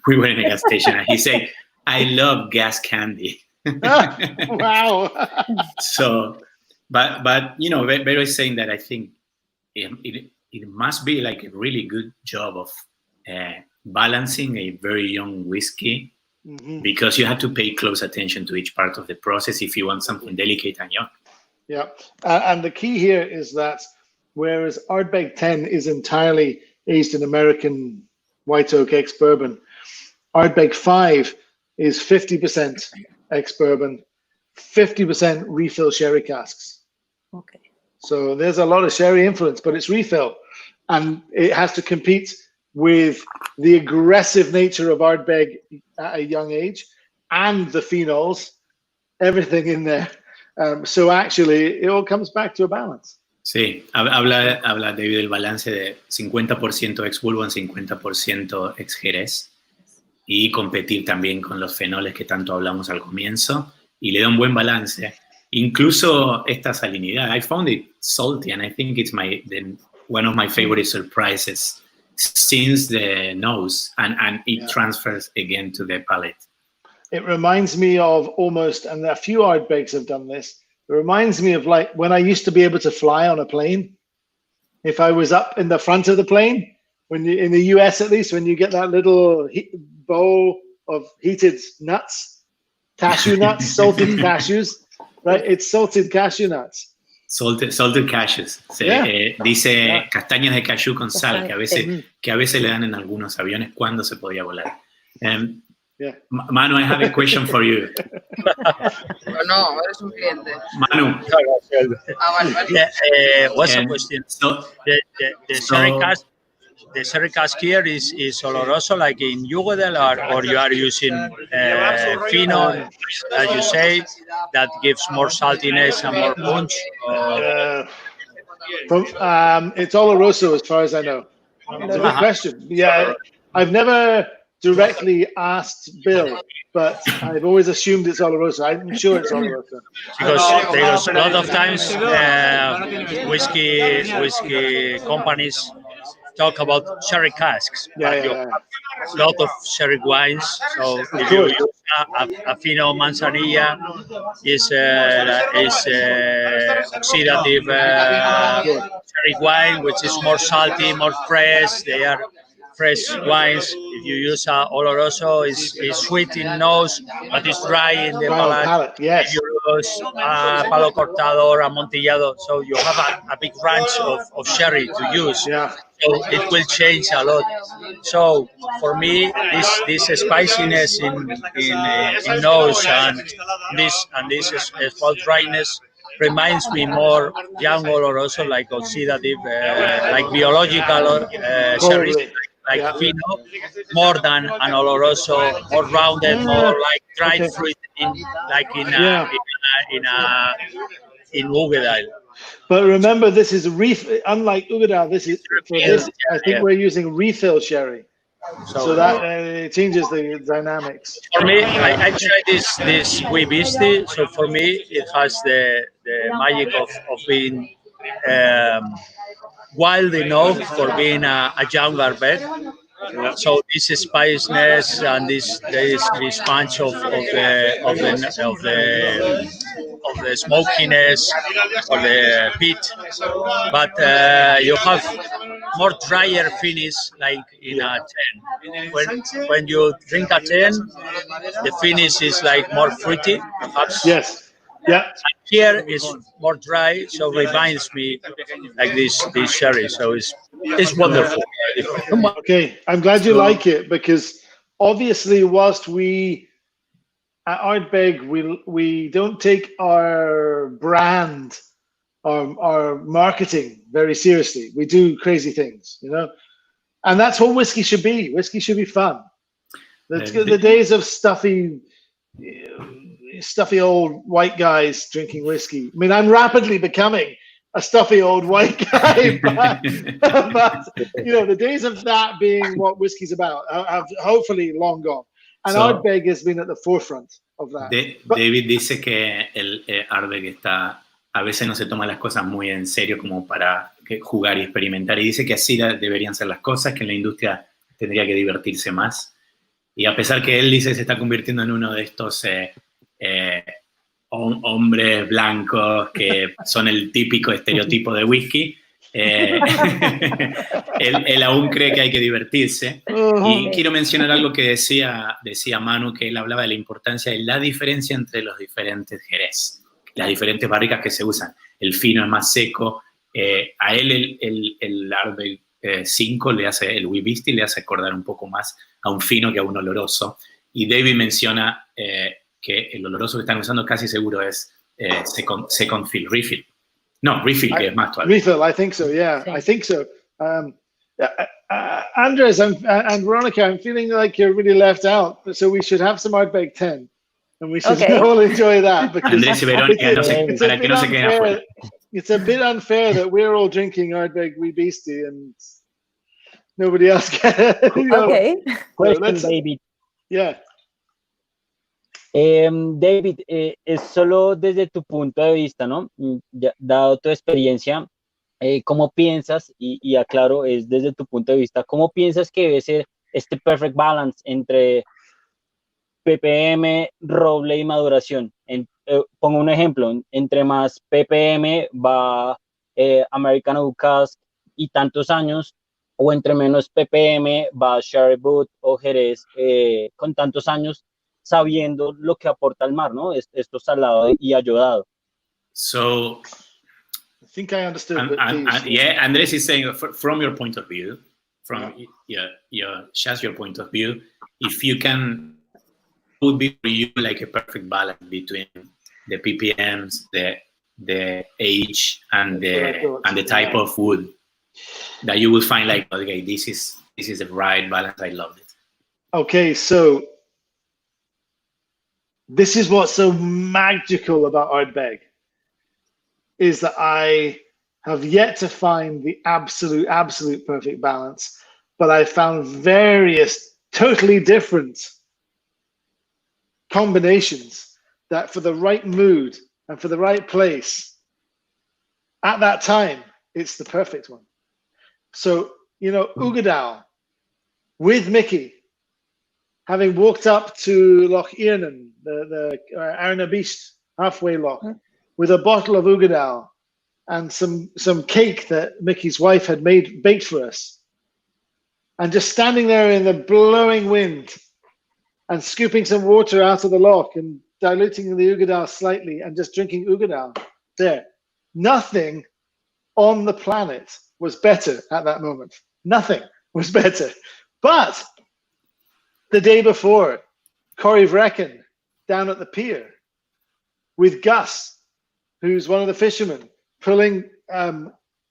Speaker 2: we were in a gas station, and he said, "I love gas candy."
Speaker 3: Wow.
Speaker 2: So, but you know, Vero is saying that I think it must be like a really good job of balancing a very young whiskey, because you have to pay close attention to each part of the process if you want something delicate and young.
Speaker 3: Yeah, and the key here is that whereas Ardbeg 10 is entirely aged in American white oak ex-bourbon, Ardbeg 5 is 50% ex-bourbon, 50% refill sherry casks.
Speaker 5: Okay.
Speaker 3: So there's a lot of sherry influence, but it's refill. And it has to compete with the aggressive nature of Ardbeg at a young age and the phenols, everything in there. So actually, it all comes back to a balance.
Speaker 2: Sí, habla David del balance de 50% ex-bourbon, 50% ex-jerez, y competir también con los fenoles que tanto hablamos al comienzo, y le da un buen balance. Incluso esta salinidad, I found it salty, and I think it's one of my favorite surprises since the nose, and it transfers again to the palate.
Speaker 3: It reminds me of almost, and a few Ardbegs have done this, it reminds me of like when I used to be able to fly on a plane. If I was up in the front of the plane, when you, in the US at least, when you get that little bowl of heated nuts, cashew nuts, salted cashews, right? It's salted cashew nuts.
Speaker 2: Salted cashews. Dice castañas de cashew con sal, que a veces le dan en algunos aviones cuando se podía volar. Manu, I have a question for you.
Speaker 7: No, eres un cliente.
Speaker 2: Manu.
Speaker 6: What's the question? So, the sherry cask here is oloroso like in Yugodel, or you are using fino, as you say, that gives more saltiness and more punch?
Speaker 3: It's oloroso as far as I know. It's a good question. Yeah, I've never directly asked Bill, but I've always assumed it's oloroso. I'm sure it's oloroso.
Speaker 6: Because a lot of times whiskey companies talk about sherry casks. A lot of sherry wines. So if you use a fino manzanilla, is oxidative sherry wine, which is more salty, more fresh. They are fresh wines. If you use a oloroso, is sweet in nose, but it's dry in the palate.
Speaker 3: Yes.
Speaker 6: If you use a palo cortado or amontillado, so you have a big range of sherry to use.
Speaker 3: Yeah.
Speaker 6: So it will change a lot. So for me, this spiciness in nose and this small dryness reminds me more young oloroso, like oxidative, like biological sherry, like fino, more than an oloroso, more rounded, more like dried fruit, in Ugadal.
Speaker 3: But remember, this is unlike Ugadal. I think we're using refill sherry. So that changes the dynamics.
Speaker 6: For me, I tried this Whisky. So for me, it has the magic of being wild enough for being a young Ardbeg. So this spiciness and this punch of the smokiness or the peat, but you have more drier finish like in a 10. When you drink a 10, the finish is like more fruity, perhaps.
Speaker 3: Yes. Yeah.
Speaker 6: And here is more dry, so reminds me like this sherry. So it's wonderful.
Speaker 3: Okay, I'm glad you like it, because obviously, whilst we at Ardbeg we don't take our brand, our marketing very seriously. We do crazy things, and that's what whiskey should be. Whiskey should be fun. The days of stuffy old white guys drinking whiskey. I mean, I'm rapidly becoming a stuffy old white guy, but the days of that being what whiskey's about have hopefully long gone. And Ardbeg has been at the forefront of that.
Speaker 2: David dice que el Ardbeg a veces no se toma las cosas muy en serio como para jugar y experimentar, y dice que así deberían ser las cosas, que en la industria tendría que divertirse más. Y a pesar que él dice que se está convirtiendo en uno de estos hombres blancos que son el típico estereotipo de whisky, él aún cree que hay que divertirse. Y quiero mencionar algo que decía Manu, que él hablaba de la importancia de la diferencia entre los diferentes jerez, las diferentes barricas que se usan. El fino es más seco, a él el Ardbeg 5 le hace, el Whisky le hace acordar un poco más a un fino que a un oloroso. Y David menciona que el oloroso que están usando casi seguro es second fill, refill. No, refill, que es más todavía.
Speaker 3: Refill, I think so, yeah. I think so. Andrés and Veronica, I'm feeling like you're really left out, so we should have some Ardbeg 10. And we should all enjoy that.
Speaker 2: Andrés y Verónica, para que no se queden afuera.
Speaker 3: It's a bit unfair that we're all drinking Ardbeg Whisky and nobody else can.
Speaker 4: Okay. Question, David.
Speaker 3: Yeah.
Speaker 4: David, es solo desde tu punto de vista, ¿no? Dado tu experiencia, ¿cómo piensas, y aclaro, es desde tu punto de vista, ¿cómo piensas que debe ser este perfect balance entre ppm, roble y maduración? Pongo un ejemplo, entre más ppm va American Oak Cask y tantos años, o entre menos ppm va Sherry Boot o Jerez con tantos años, sabiendo lo que aporta el mar, ¿no? Esto salado y ayudado.
Speaker 2: So,
Speaker 3: I think I understood.
Speaker 2: Yeah, Andrés is saying from your point of view, from your point of view, if you can, would be for you like a perfect balance between the ppms, the age, and the type of wood that you will find like, okay, this is the right balance. I love it.
Speaker 3: Okay, so this is what's so magical about Ardbeg, is that I have yet to find the absolute perfect balance, but I found various totally different combinations that for the right mood and for the right place at that time, it's the perfect one. So, Ugadal with Mickey, having walked up to Loch Iernan, the Arnabist halfway loch, with a bottle of Ugadal and some cake that Mickey's wife had baked for us, and just standing there in the blowing wind and scooping some water out of the loch and diluting the Ugadal slightly and just drinking Ugadal there. Nothing on the planet was better at that moment. Nothing was better. But the day before, Corrie Vrecken down at the pier with Gus, who's one of the fishermen, pulling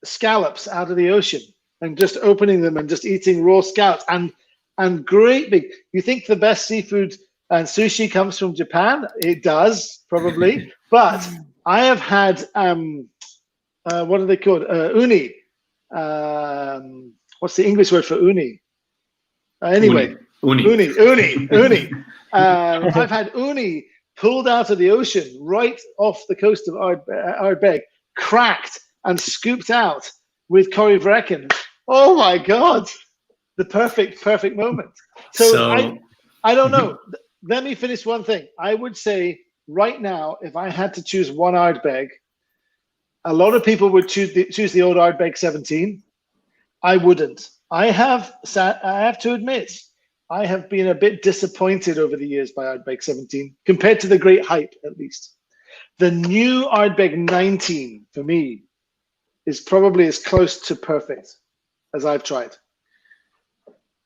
Speaker 3: scallops out of the ocean and just opening them and just eating raw scallops and great big. You think the best seafood and sushi comes from Japan? It does, probably. But I have had, what are they called? Uni. What's the English word for uni? Anyway,
Speaker 2: Uni.
Speaker 3: I've had uni pulled out of the ocean right off the coast of Ardbeg, cracked and scooped out with korryvrekken. Oh my God, the perfect moment. So I don't know. Let me finish one thing. I would say right now, if I had to choose one Ardbeg, a lot of people would choose the old Ardbeg 17. I wouldn't. I have to admit, I have been a bit disappointed over the years by Ardbeg 17, compared to the great hype, at least. The new Ardbeg 19, for me, is probably as close to perfect as I've tried.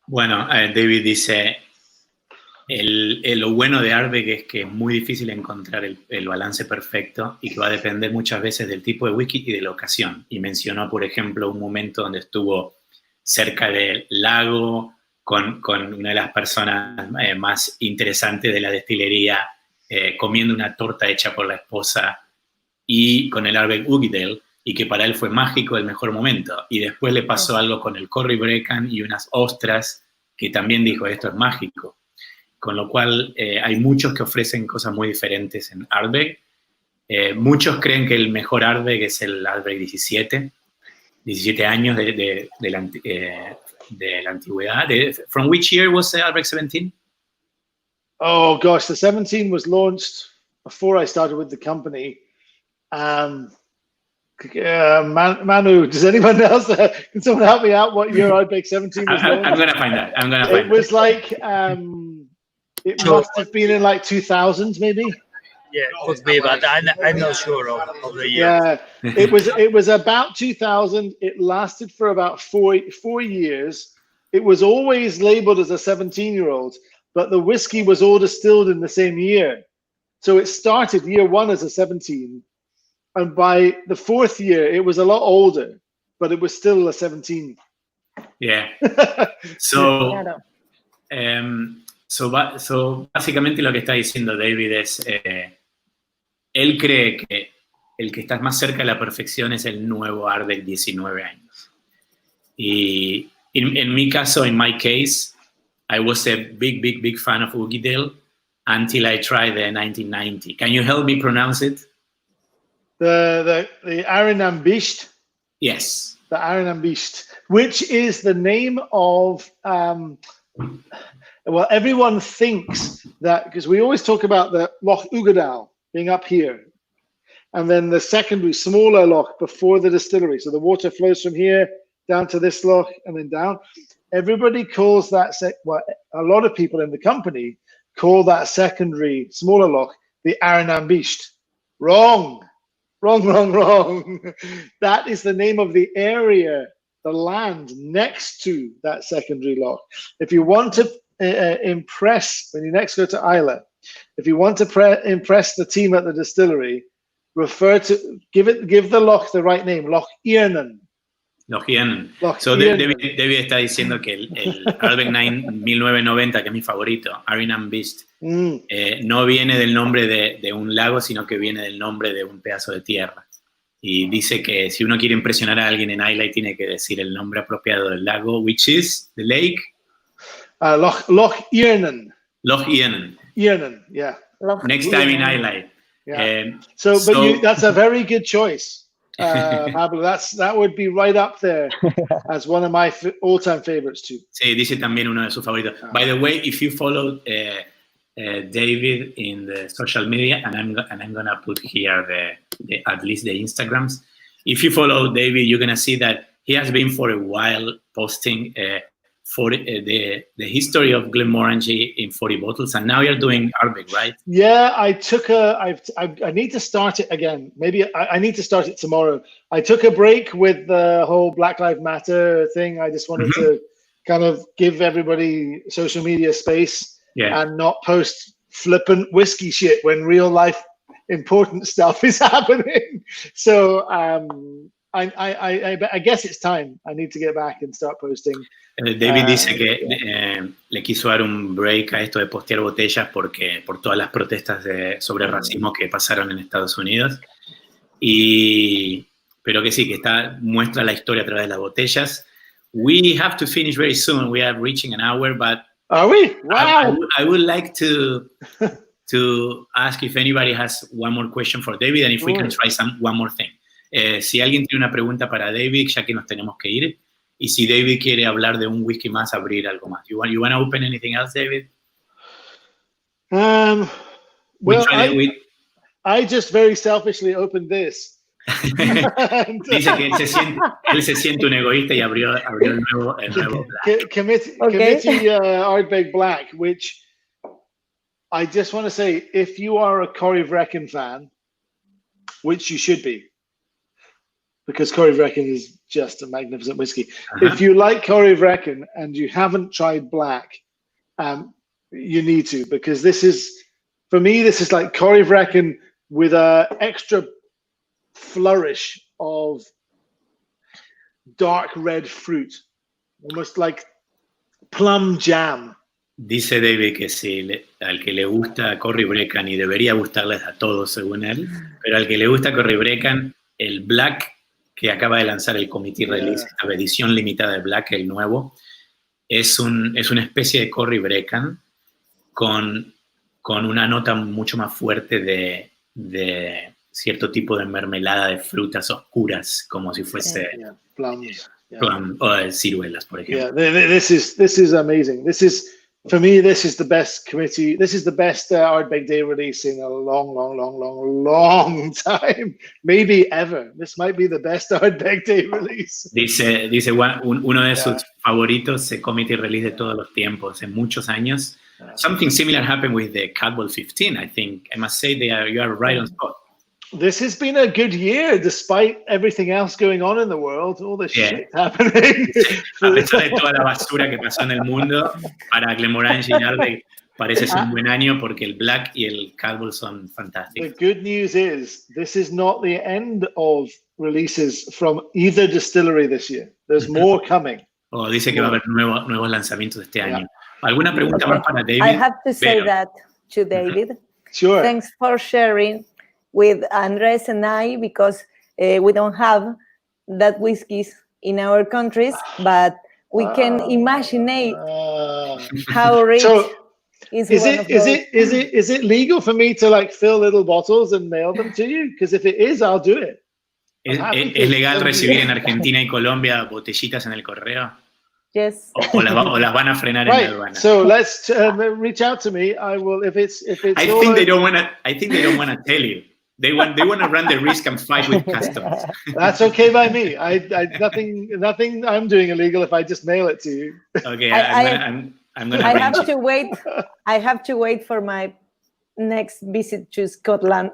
Speaker 2: Bueno, David dice, lo bueno de Ardbeg es que es muy difícil encontrar el balance perfecto y que va a depender muchas veces del tipo de whisky y de la ocasión. Y mencionó, por ejemplo, un momento donde estuvo cerca del lago con una de las personas más interesantes de la destilería, comiendo una torta hecha por la esposa y con el Ardbeg Uggedale, y que para él fue mágico, el mejor momento. Y después le pasó algo con el korryvrekken y unas ostras que también dijo, esto es mágico. Con lo cual hay muchos que ofrecen cosas muy diferentes en Ardbeg. Muchos creen que el mejor Ardbeg es el Ardbeg 17 años de la antigüedad. From which year was the Ardbeg 17?
Speaker 3: Oh gosh, the 17 was launched before I started with the company. Manu, does anyone else? Can someone help me out? What year Ardbeg 17 was launched?
Speaker 2: I'm gonna find that.
Speaker 3: It was like it must have been in like 2000, maybe.
Speaker 6: Yeah, it could be, but I'm not sure of the year.
Speaker 3: Yeah, it was about 2000. It lasted for about four years. It was always labeled as a 17-year-old, but the whiskey was all distilled in the same year. So it started year one as a 17, and by the fourth year, it was a lot older, but it was still a 17.
Speaker 2: Yeah. So básicamente lo que está diciendo David es, él cree que el que está más cerca de la perfección es el nuevo Ardbeg 19 años. Y en mi caso, in my case, I was a big fan of Uggedale until I tried the 1990. Can you help me pronounce it?
Speaker 3: The Arinambisht.
Speaker 2: Yes.
Speaker 3: The Arinambisht, which is the name of, well, everyone thinks that, because we always talk about the Loch Uggedale being up here, and then the secondary smaller loch before the distillery. So the water flows from here down to this loch and then down. Everybody calls that, well, a lot of people in the company call that secondary smaller loch the Arinambisht. Wrong. That is the name of the area, the land next to that secondary loch. If you want to impress, when you next go to Islay, if you want to impress the team at the distillery, give the loch the right name, Loch Iernan.
Speaker 2: Loch Iernan. So David está diciendo que el Ardbeg 1990, que es mi favorito, Arinambisht, no viene del nombre de un lago, sino que viene del nombre de un pedazo de tierra. Y dice que si uno quiere impresionar a alguien en Islay, tiene que decir el nombre apropiado del lago, which is the lake.
Speaker 3: Loch Iernan.
Speaker 2: Loch Iernan.
Speaker 3: Iernan, yeah.
Speaker 2: Next time in Islay.
Speaker 3: Yeah. That's a very good choice. Pablo, that would be right up there as one of my all-time favorites too.
Speaker 2: Sí, dice también uno de sus favoritos. By the way, if you follow David in the social media, and I'm gonna put here the at least the Instagrams. If you follow David, you're gonna see that he has been for a while posting for the history of Glenmorangie in 40 bottles, and now you're doing Ardbeg, right?
Speaker 3: Yeah, I need to start it again. Maybe I need to start it tomorrow. I took a break with the whole Black Lives Matter thing. I just wanted to kind of give everybody social media space and not post flippant whiskey shit when real life important stuff is happening. So I guess it's time. I need to get back and start posting.
Speaker 2: David dice que le quiso dar un break a esto de postear botellas por todas las protestas sobre racismo que pasaron en Estados Unidos, pero que sí, que muestra la historia a través de las botellas. We have to finish very soon. We are reaching an hour, but
Speaker 3: are we? Wow!
Speaker 2: I would like to ask if anybody has one more question for David, and if we can try one more thing. Si alguien tiene una pregunta para David, ya que nos tenemos que ir, y si David quiere hablar de un whisky más, abrir algo más. You want to open anything else, David?
Speaker 3: Well, I just very selfishly opened this.
Speaker 2: Dice que él se siente un egoísta y abrió el nuevo Black.
Speaker 3: Committee Ardbeg Black, which I just want to say, if you are a Corey Vrecken fan, which you should be, because Corey Vrecken is just a magnificent whiskey. If you like Corey Vrecken and you haven't tried Black, you need to, because this is, for me, this is like Corey Vrecken with a extra flourish of dark red fruit, almost like plum jam.
Speaker 2: Dice David que si al que le gusta Corey Vrecken, y debería gustarles a todos según él, pero al que le gusta Corey Vrecken, el Black que acaba de lanzar el Committee Release, esta edición limitada de Black, el nuevo, es una especie de Corey Vrecken con una nota mucho más fuerte de cierto tipo de mermelada de frutas oscuras, como si fuese
Speaker 3: plums,
Speaker 2: plum, o de ciruelas, por ejemplo.
Speaker 3: This is amazing. For me, this is the best committee. This is the best Ardbeg Day release in a long time, maybe ever. This might be the best Ardbeg Day release.
Speaker 2: Dice uno de sus favoritos, el committee release de todos los tiempos, en muchos años. Something similar happened with the Catador 15. I think I must say you are right on spot.
Speaker 3: This has been a good year, despite everything else going on in the world, all the shit happening.
Speaker 2: A pesar de toda la basura que pasó en el mundo, para Glenmorangie y Ardbeg parece ser un buen año porque el Black y el Catador son fantásticos.
Speaker 3: The good news is this is not the end of releases from either distillery this year. There's more coming.
Speaker 2: Dice que va a haber nuevos lanzamientos este año. ¿Alguna pregunta más para David?
Speaker 5: I have to say
Speaker 2: Vero.
Speaker 5: that to David.
Speaker 3: Sure.
Speaker 5: Thanks for sharing with Andrés and I, because we don't have that whiskeys in our countries, but we can imagine how rich is
Speaker 3: it legal for me to like fill little bottles and mail them to you? Because if it is, I'll do it.
Speaker 2: ¿Es legal recibir en Argentina y Colombia botellitas en el correo?
Speaker 5: Yes.
Speaker 2: O las van a frenar en la aduana.
Speaker 3: So let's reach out to me. I will if it's.
Speaker 2: I think they don't want to tell you. They want to run the risk and fight with customs.
Speaker 3: That's okay by me. I nothing I'm doing illegal if I just mail it to you.
Speaker 2: Okay, I'm gonna.
Speaker 5: I have to wait. I have to wait for my next visit to Scotland.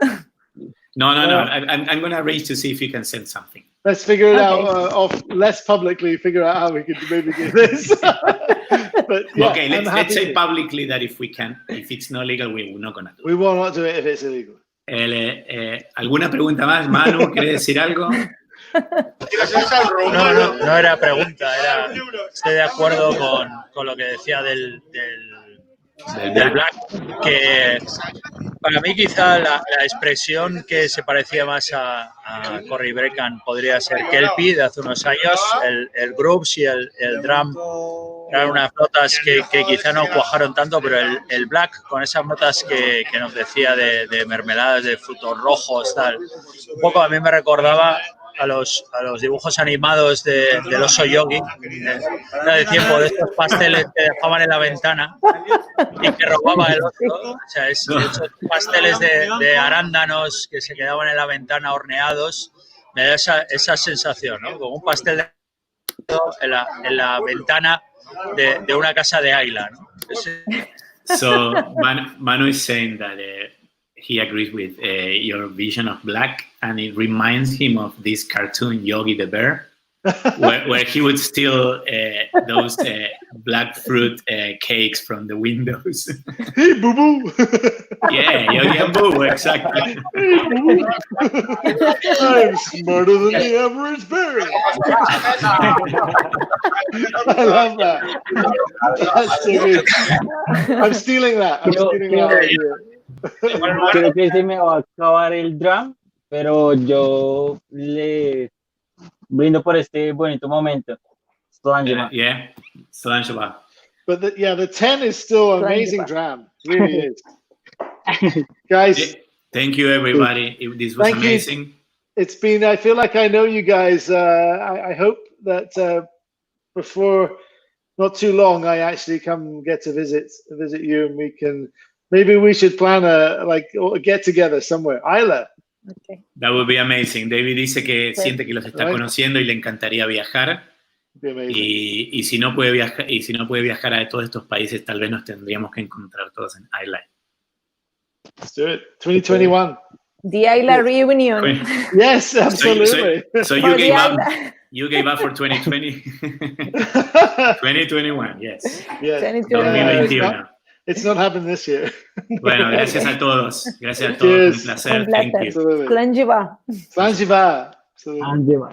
Speaker 2: No. I'm gonna arrange to see if you can send something.
Speaker 3: Let's figure it out less publicly. Figure out how we could maybe do this. But
Speaker 2: okay, let's say publicly that if it's not legal, we're not gonna do it.
Speaker 3: We will not do it if it's illegal.
Speaker 2: ¿Alguna pregunta más? Manu, ¿quieres decir algo?
Speaker 6: No era pregunta, estoy de acuerdo con lo que decía del Black, que para mí quizá la expresión que se parecía más a Corey Vrecken podría ser Kelpie de hace unos años, el Grooves y el Drum. Eran unas notas que quizá no cuajaron tanto, pero el Black, con esas notas que nos decía de mermeladas, de frutos rojos, tal, un poco a mí me recordaba a los dibujos animados del oso Yogi, de tiempo, de estos pasteles que dejaban en la ventana y que robaba el oso. O sea, esos pasteles de arándanos que se quedaban en la ventana horneados, me da esa sensación, ¿no? Como un pastel en la ventana de una casa de Ayla, ¿no?
Speaker 2: So Manu is saying that he agrees with your vision of Black, and it reminds him of this cartoon Yogi the Bear, where he would steal those black fruit cakes from the windows.
Speaker 3: Hey, Boo Boo!
Speaker 2: Yeah, Yogi and Boo, exactly.
Speaker 3: Hey, Boo! I'm smarter than the average bear. I love that. That's so good. I'm stealing that.
Speaker 4: Creo que se me va a acabar el drum, pero yo le brindo por este bonito momento.
Speaker 2: Yeah, Slangeva.
Speaker 3: But the 10 is still an amazing dram. It really is. Guys.
Speaker 2: Thank you, everybody. This was amazing.
Speaker 3: It's been, I feel like I know you guys. I hope that before not too long, I actually come get to visit you, and maybe we should plan a get together somewhere. Isla.
Speaker 5: Okay.
Speaker 2: That would be amazing. David dice que siente que los está conociendo y le encantaría viajar. Y si no puede viajar a todos estos países, tal vez nos tendríamos que encontrar todos en Isla.
Speaker 3: Let's do it. 2021.
Speaker 5: The Isla reunion.
Speaker 3: Yes, absolutely.
Speaker 2: So you gave up. You gave up for 2020. 2021, yes.
Speaker 3: Yeah.
Speaker 2: 2021.
Speaker 3: It's not happened this year.
Speaker 2: Bueno, gracias a todos. Gracias a todos. Un placer. Thank you.
Speaker 5: Slangeva.
Speaker 3: Slangeva.
Speaker 4: Slangeva.